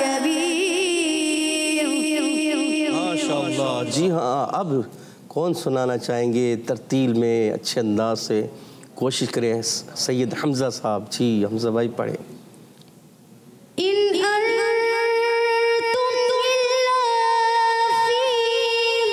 कबीर। माशाअल्लाह। जी हाँ, अब कौन सुनाना चाहेंगे तरतील में अच्छे अंदाज से? कोशिश करें सैयद हमज़ा साहब। जी हमज़ा भाई पढ़े। इन अंतुम इल्ला फी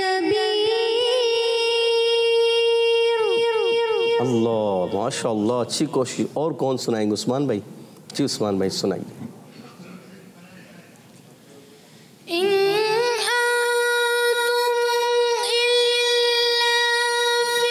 कबीर। अल्लाह माशाअल्लाह, अच्छी कोशिश। और कौन सुनाएंगे? उस्मान भाई। जी उस्मान भाई सुनाइए। इन अंतुम इल्ला फी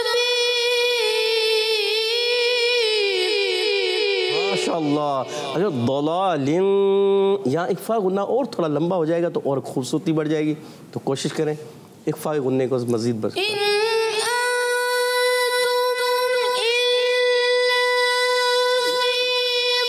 कबीर। माशाअल्लाह। अगर दलालिन यहाँ इक्फा गुन्ना और थोड़ा लंबा हो जाएगा तो और खूबसूरती बढ़ जाएगी, तो कोशिश करें इक्फा गुन्ने को मज़ीद बढ़। इन अंतुम इल्ला फी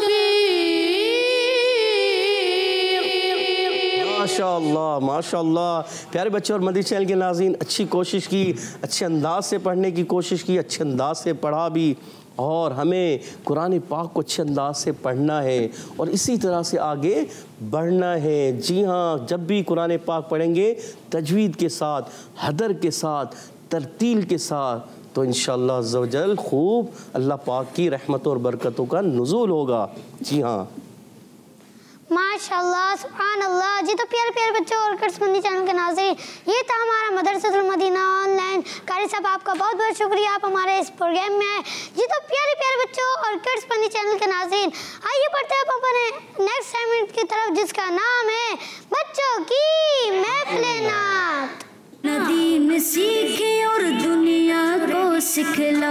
कबीर। माशाअल्लाह माशाअल्लाह। प्यारे बच्चे और मदनी चैनल के नाज़रीन, अच्छी कोशिश की, अच्छे अंदाज से पढ़ने की कोशिश की, अच्छे अंदाज से पढ़ा भी। और हमें कुरान पाक को अच्छे अंदाज से पढ़ना है और इसी तरह से आगे बढ़ना है। जी हाँ, जब भी कुरान पाक पढ़ेंगे तजवीद के साथ, हदर के साथ, तरतील के साथ, तो इंशाअल्लाह अज़्ज़ व जल खूब अल्लाह पाक की रहमतों और बरकतों का नुज़ूल होगा। जी हाँ माशाअल्लाह सुभान अल्लाह। जी तो प्यारे प्यारे बच्चों और किड्समंदी चैनल के नाज़रीन, ये था हमारा मदरसतुल मदीना ऑनलाइन। कारी साहब आपका बहुत बहुत शुक्रिया, आप हमारे इस प्रोग्राम में आए। जी तो प्यारे प्यारे बच्चों और किड्समंदी चैनल के नाज़रीन, आइए बढ़ते हैं अपने नेक्स्ट सेगमेंट की तरफ, जिसका नाम है बच्चों की महफिल नात। दीन सीखे और दुनिया को सिखलाए।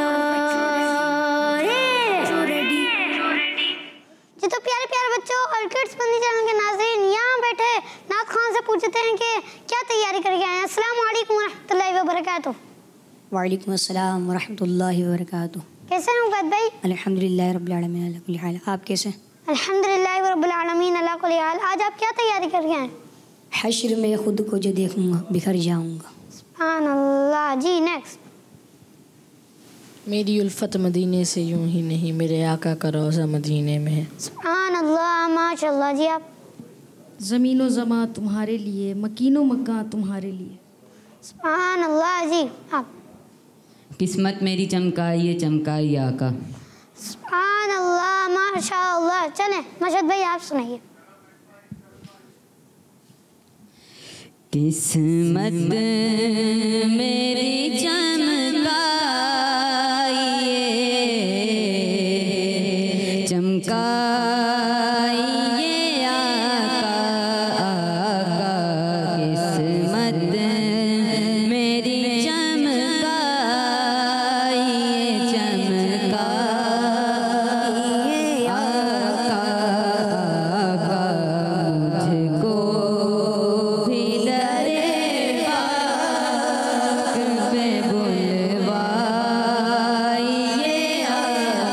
जी तो प्यारे प्यारे बच्चों और किड्स बंदी चैनल के नाज़रीन, यहाँ बैठे नात खान से पूछते हैं कि क्या तैयारी करके आए हैं। अस्सलाम वालेकुम रहमतुल्लाहि व बरकातुहू। वालेकुम अस्सलाम व रहमतुल्लाहि व बरकातुहू। कैसे हैं उबैद भाई? अल्हम्दुलिल्लाह रब्बिल आलमीन अला कुल्ली हाल। आप कैसे? अल्हम्दुलिल्लाह रब्बिल आलमीन अला कुल्ली हाल। आज आप क्या तैयारी करके आए? हश्र में खुद को जो देखूंगा बिखर जाऊंगा। सुभान अल्लाह। जी नेक्स्ट। मेरी उल्फत मदीने से यूं ही नहीं, मेरे आका का रोज़ा मदीने में है। सुभान अल्लाह माशाल्लाह। जी आप? ज़मीनो ज़मा तुम्हारे लिए, मकीनो मक्का तुम्हारे लिए। सुभान अल्लाह। जी आप? किस्मत मेरी चमकाइए चमकाइए आका। सुभान अल्लाह माशाल्लाह। चलें मशहद भाई आप सुनाइए। किस्मत मेरी चमकाइए चमकाइए आका आका। किस्मत मेरी चमकाइए चमकाइए आका आका। मुझको भी दरे पाक पे बुलवाइए आका।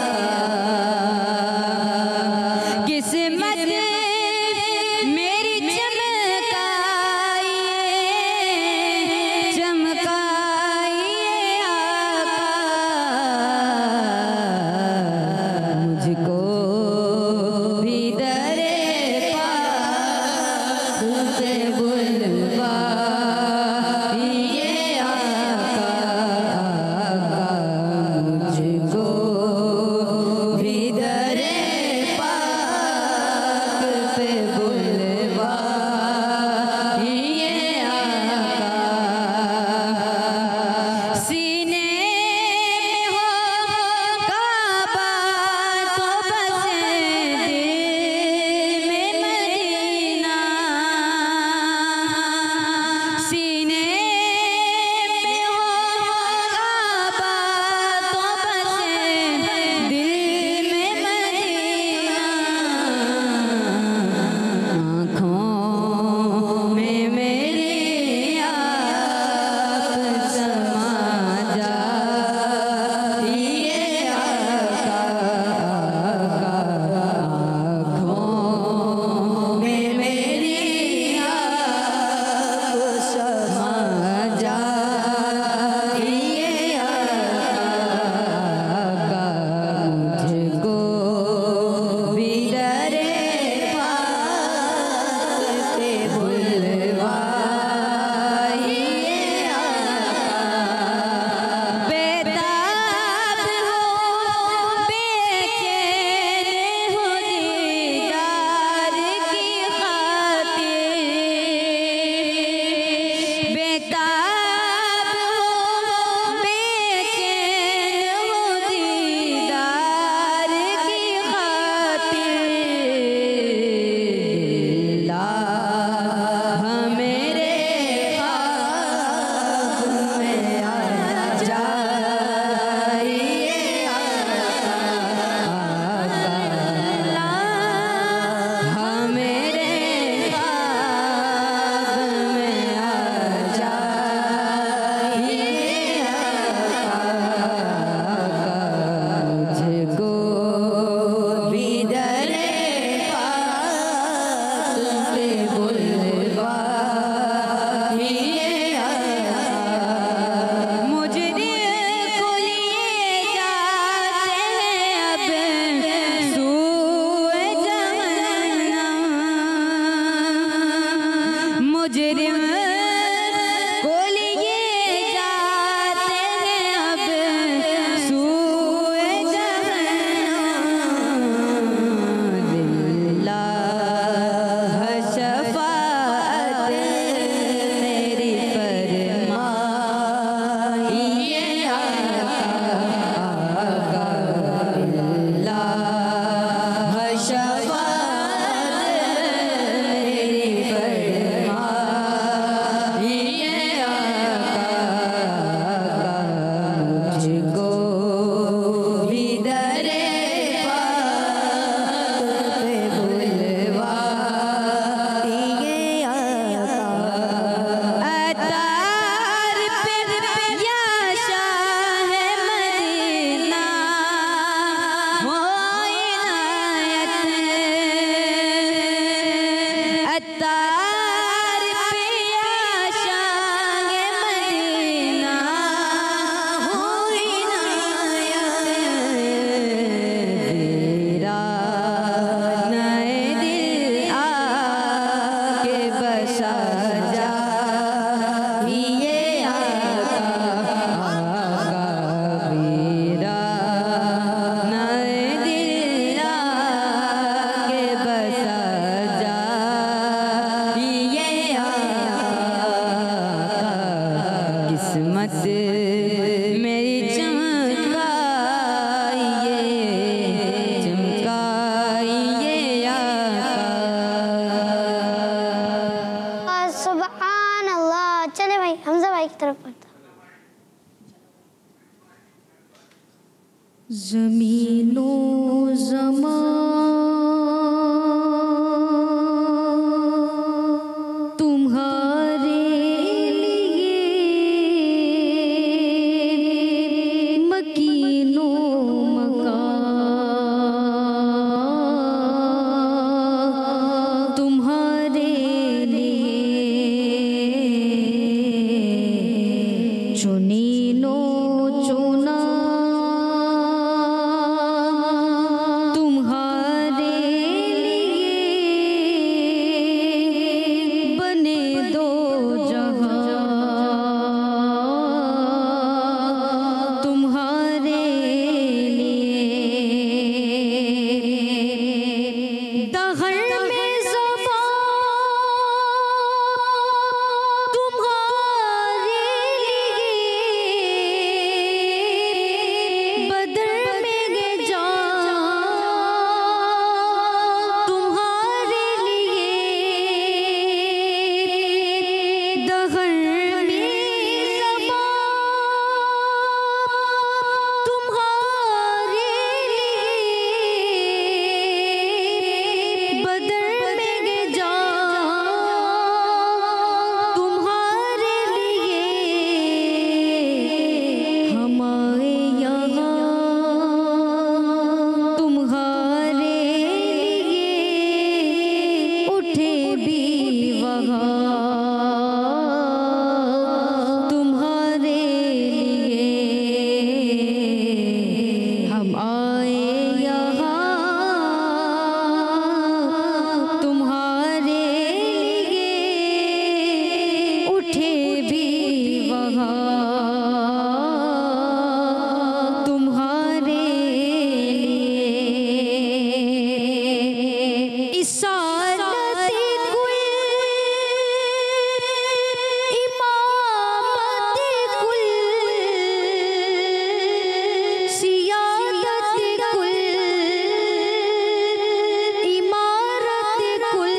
ज़मीनो ज़मा तुम्हारे लिए मकीनो मका तुम्हारे लिए चुनीनो चुना तुम्हारे लिए बने दो जहां तुम्हारे लिए दहर में ज़बा तुम्हारे लिए बदर में गे जा तुम्हारे लिए दहर में ज़बा तुम्हारे लिए बदर में गे जा तुम्हारे लिए हमारे यहाँ तुम्हारे लिए उठे भी वहाँ तुम्हारे लिए हम आए यहाँ तुम्हारे लिए उठे भी वहाँ तुम्हारे लिए इसारत कुल इमामत कुल सियादत कुल इमारत कुल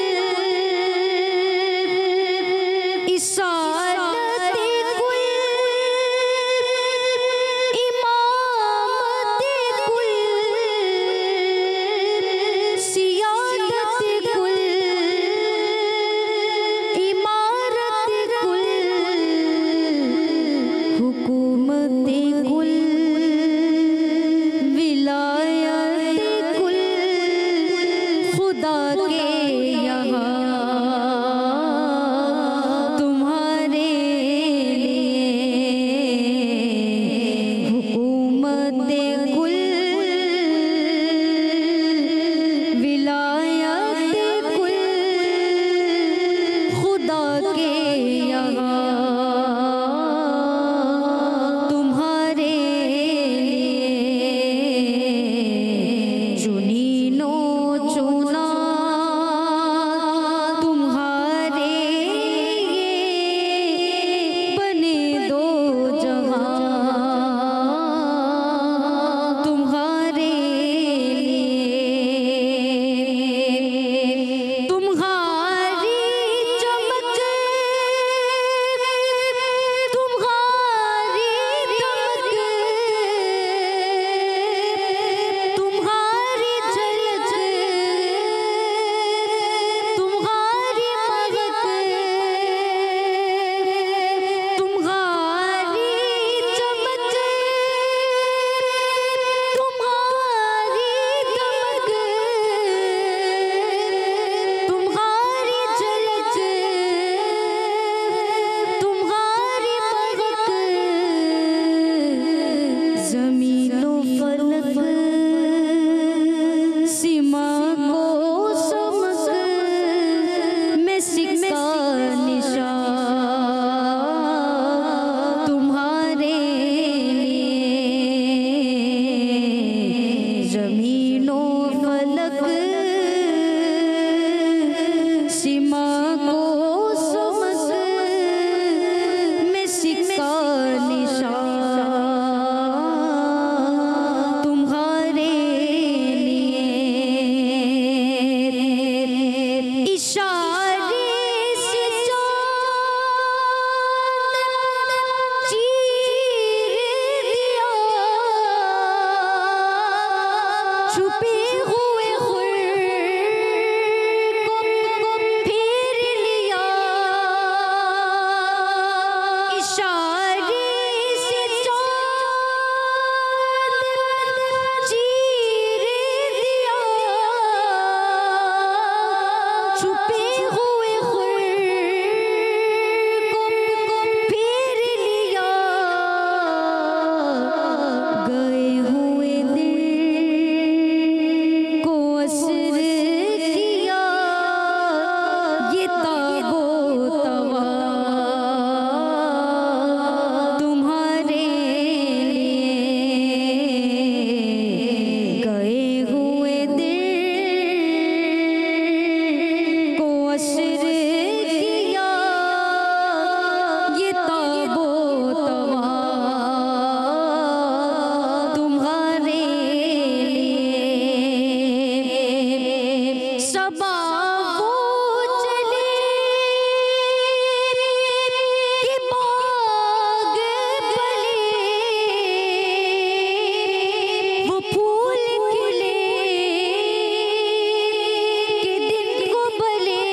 इसारत कुल इमामत कुल सियादत कुल इमारत कुल हुकूमत कुल विलायत कुल खुदा के यहाँ तुम्हारे लिए हुकूमत कुल विलायत कुल खुदा के यहाँ तुम्हारे लिए चुनीनो चुना तुम्हारे लिए बने दो जहां तुम्हारे लिए तुम्हारी चमक तुम्हारी दमक तुम्हारी झलक तुम्हारी महक तुम्हारी चमक तुम्हारी दमक तुम्हारी झलक तुम्हारी महक ज़मीनो फलक सीमा को समक में सिक्का निशान तुम्हारे लिए ज़मीनो फलक सीमा को समक में सिक्का निशान तुम्हारे लिए इशारे से चाँद चीर दिया सबा वो चले कि बाग बले, वो फूल खिले कि दिन को बले।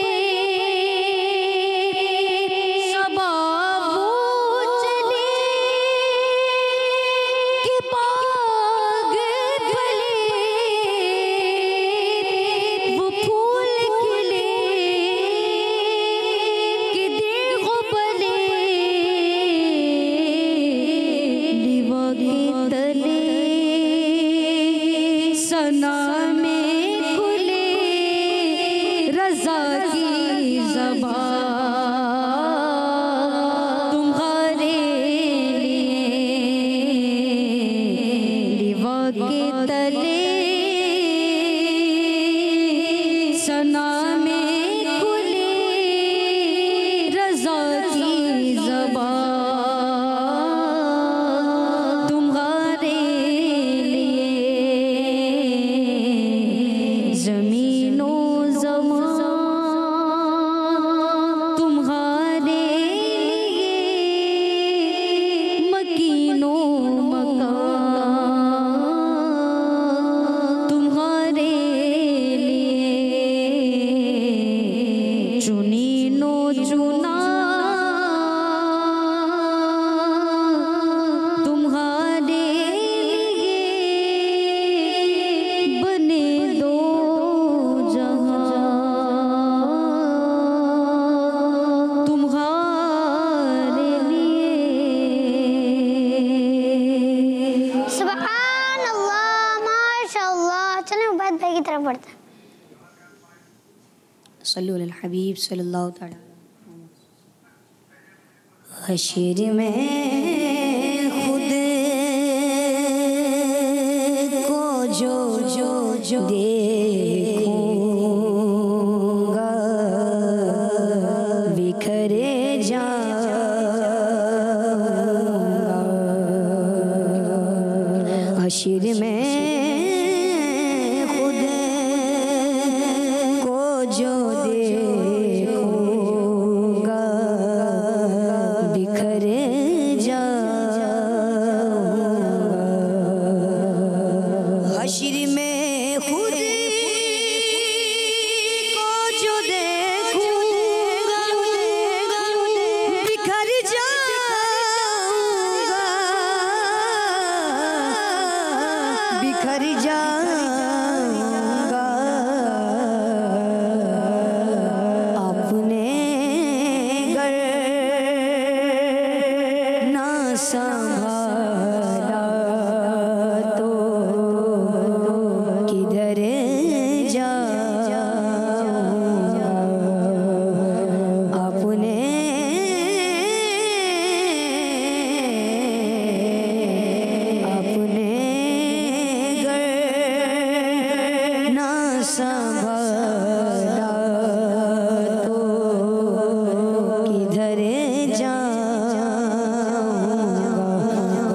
सबा वो चले कि बाग बले, वो फूल खिले कि दिन को बले। लिवा के तले सना में खुले, रज़ा की ज़बान तुम्हारे लिए। लिवा के तले सना में खुले, रज़ा की ज़बान तुम्हारे लिए। ज़मीनो ज़मान तुम्हारे लिए, मकीनो मकान तुम्हारे लिए। चुनीनो चुना तुम्हारे लिए, बने दो जहां तुम्हारे लिए। सुभान अल्लाह, माशाअल्लाह। चलें उबैद भाई की तरफ बढ़ते हैं। सल्लु अलल हबीब सल्लल्लाहु तआला। हशर में खुद को जो देखूंगा, बिखरे जाऊंगा। हशर में खुद को जो देखूंगा, बिखरे जाऊंगा। हशर में खुद को जो देखूंगा, बिखर जाऊंगा, बिखर जाऊंगा। अपने घर ना संभाला तो किधर जाऊंगा। अपने घर ना संभाला तो किधर जाऊंगा।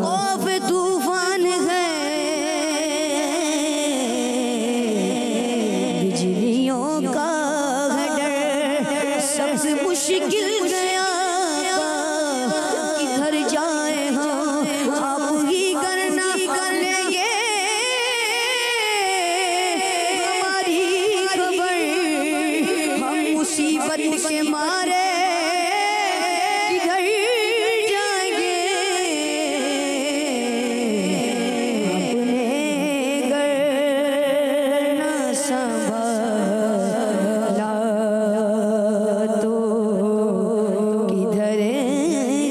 खौफ तूफान है, बिजलियों का है डर, सबसे मुश्किल गया किधर जाए हम, आप ही करना लेंगे हमारी खबर। हम मुसीबत के मारे किधर जाएंगे। अपने घर ना संभाला तो किधर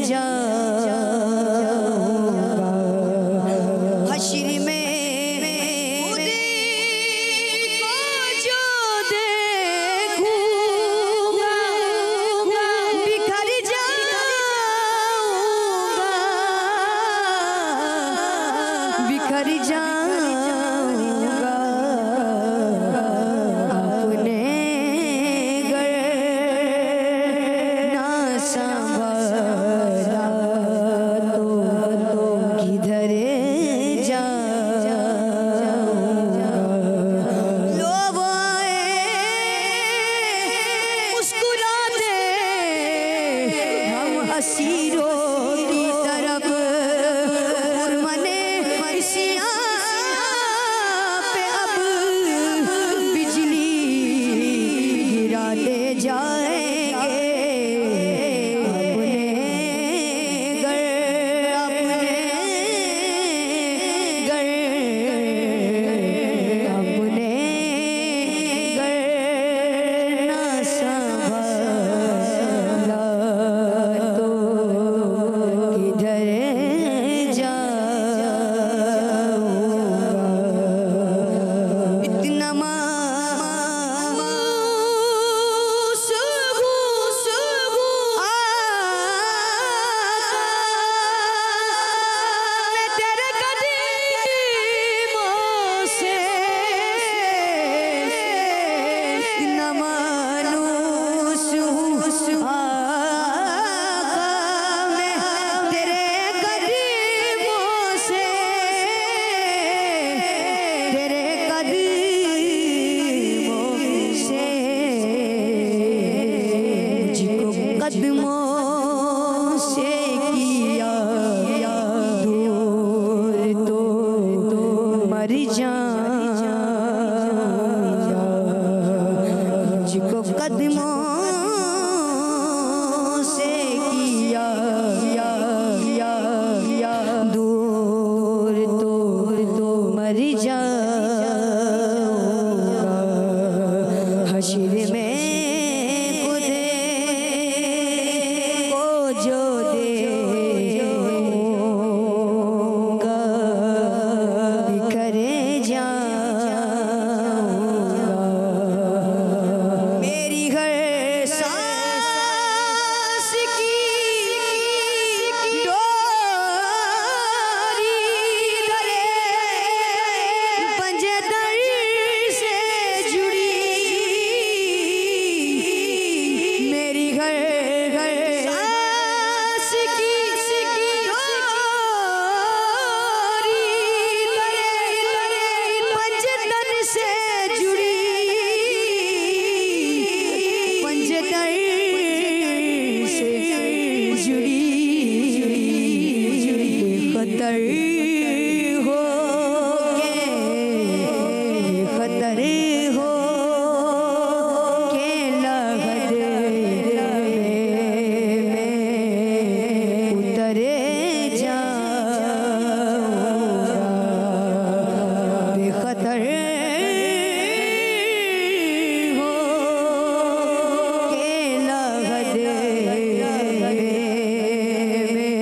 जाऊंगा। हशर में खुद को जो देखूंगा, बिखर जाऊंगा, बिखर जाऊंगा। कदमों से किया दूर तो मर जाऊंगा हश्र में खुदे को जो देगा बिखरे जाऊंगा मेरी हर सांस की डोरी दरे पंजदर से जुड़ी मेरी हर सांस की डोरी दरे पंजदर से जुड़ी पंजदर से जुड़ी खतर हो खतर हो के लगद में उतरे जाऊंगा बेखतर हो के लगद में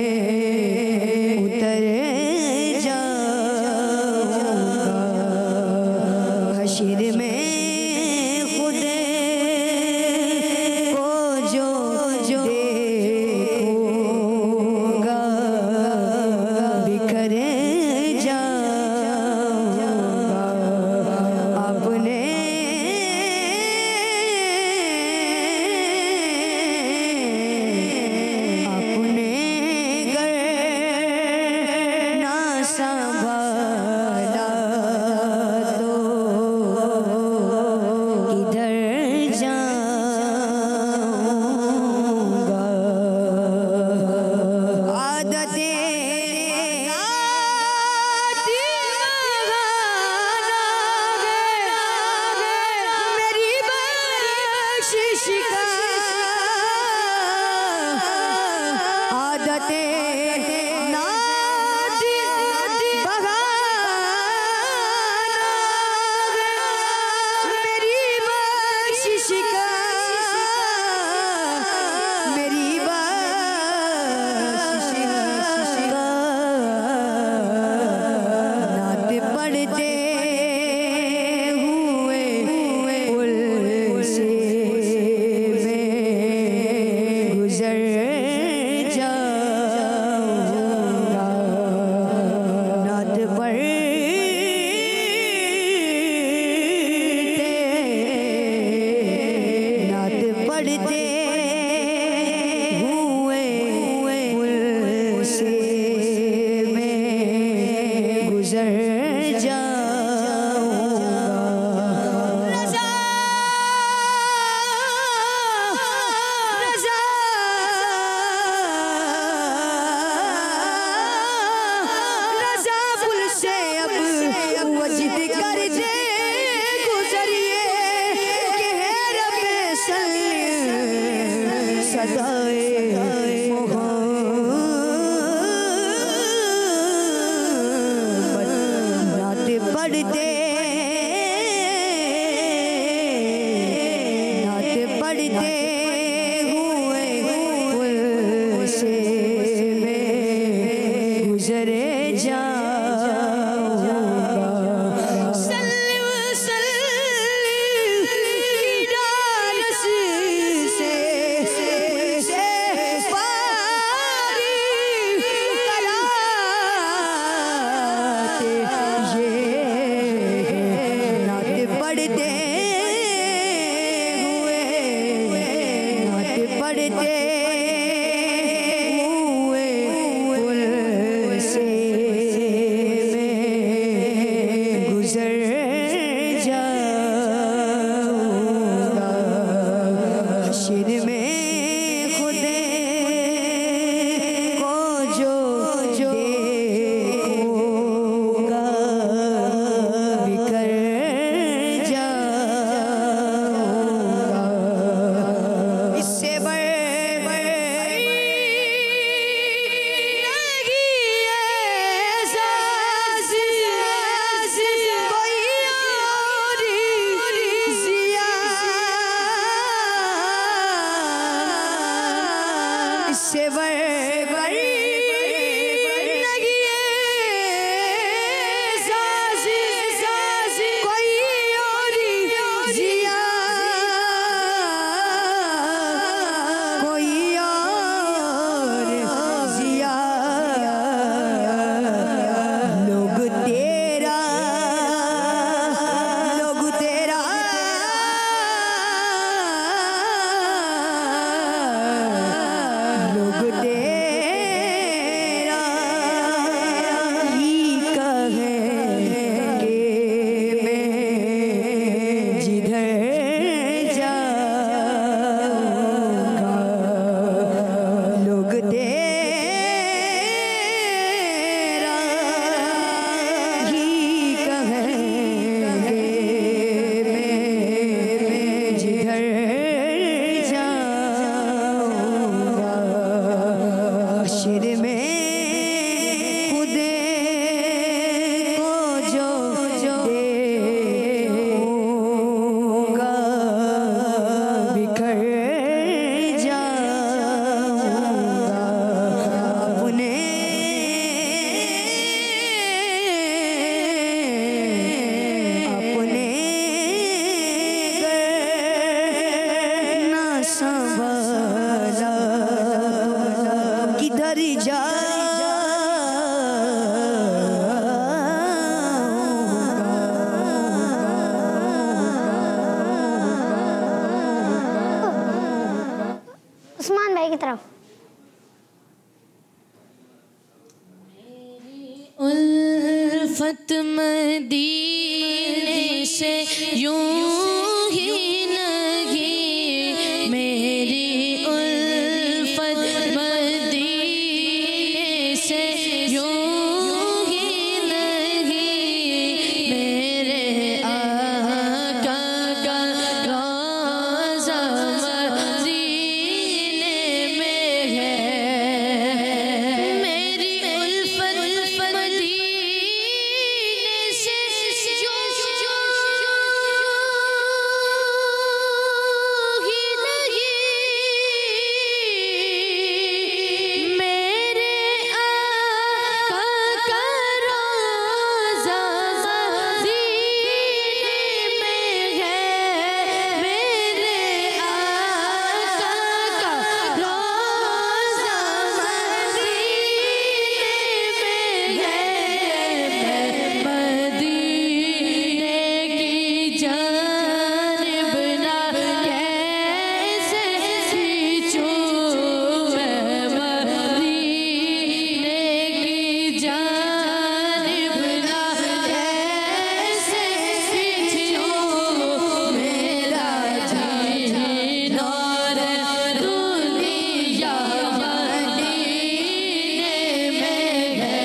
उतरे जाऊंगा हश्र में खुदे को जो देखूंगा बिखरे जाऊंगा अपने घर ना संभाला तो किधर जाऊंगा आदतें मेरी बख्शिश का आदतें मेरी बख्शिश का मेरी बख्शिश का नात पढ़ते हुए पुल से मैं गुजर जाऊंगा नात पढ़ते हुए पुल से मैं गुजर जाऊंगा रज़ा रज़ा रज़ा पुल से अब वजद कर दे गुजरिए कि है रब सदाए मोहब्बत नात पढ़ते हुए पुल से मैं गुजरे जाऊंगा सल्लु डालस से पारी कराते ये नात पढ़ते हुए पुल से मैं गुजर जाऊंगा हश्र में खुदे को जो देखूंगा बिखर जाऊंगा कर जा उस्मान भाई की तरफ। उल्फत मदीने से यूं ही नहीं, मेरी उल्फत मदीने से यूं ही नहीं, मेरे आका का रोज़ा मदीने में है। मेरी उल्फत मदीने से यूं ही नहीं, मेरे आका का रोज़ा मदीने में है। मेरे आका का रोज़ा मदीने में है। मदीने की जानिब ना कैसे खींचूं मैं, मदीने की जानिब ना कैसे खींचूं, मेरा जीना और दुनिया मदीने में है।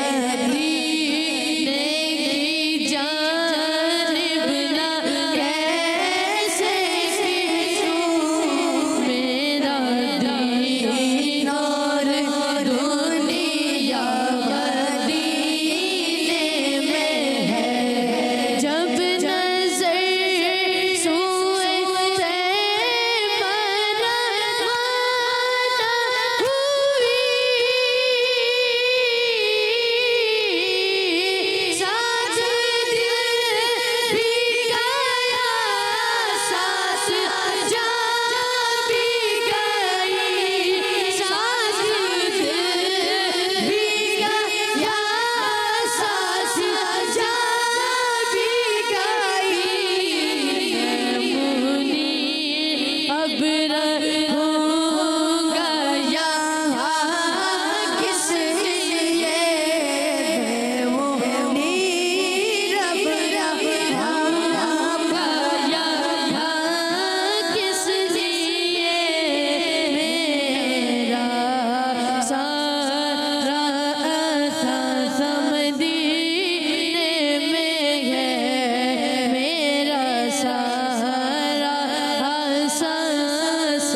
मदीने की जानिब ना कैसे खींचूं, मेरा दीन और दुनिया मदीने में है। जब नज़र सूए तैबा रवाना हुई, साथ दिल भी गया, साथ जान भी गई, साथ दिल भी गया, साथ जान भी गई। मुनी अब रहूँगा यहाँ किस लिए, मुनी अब रहूँगा यहाँ किस लिए, मेरा सारा एहसास मदीने में है। मेरा सारा एहसास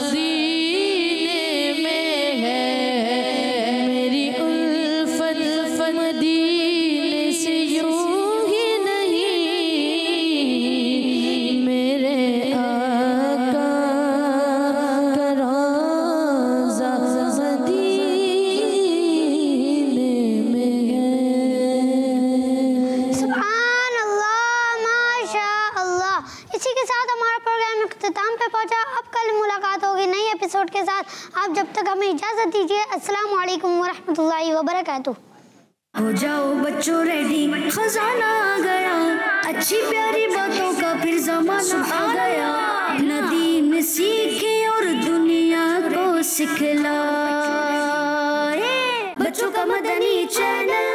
मदीने में है। मेरी उल्फत मदीने से यूं ही नहीं, मेरे आका का रोज़ा मदीने में है। सुभान अल्लाह, माशा अल्लाह। इसी के साथ हमारा प्रोग्राम इख्तिताम पे पहुंचा। अब कल मुलाकात होगी नए एपिसोड के साथ। आप जब तक हमें इजाज़त दीजिए। अस्सलामु अलैकुम वरहमतुल्लाहि वबरकातुहू। हो जाओ बच्चों रेडी, खजाना आ गया, अच्छी प्यारी बातों का फिर जमाना आ गया। नदी में सीखे और दुनिया को सिखलाए, बच्चों का मदनी चैनल।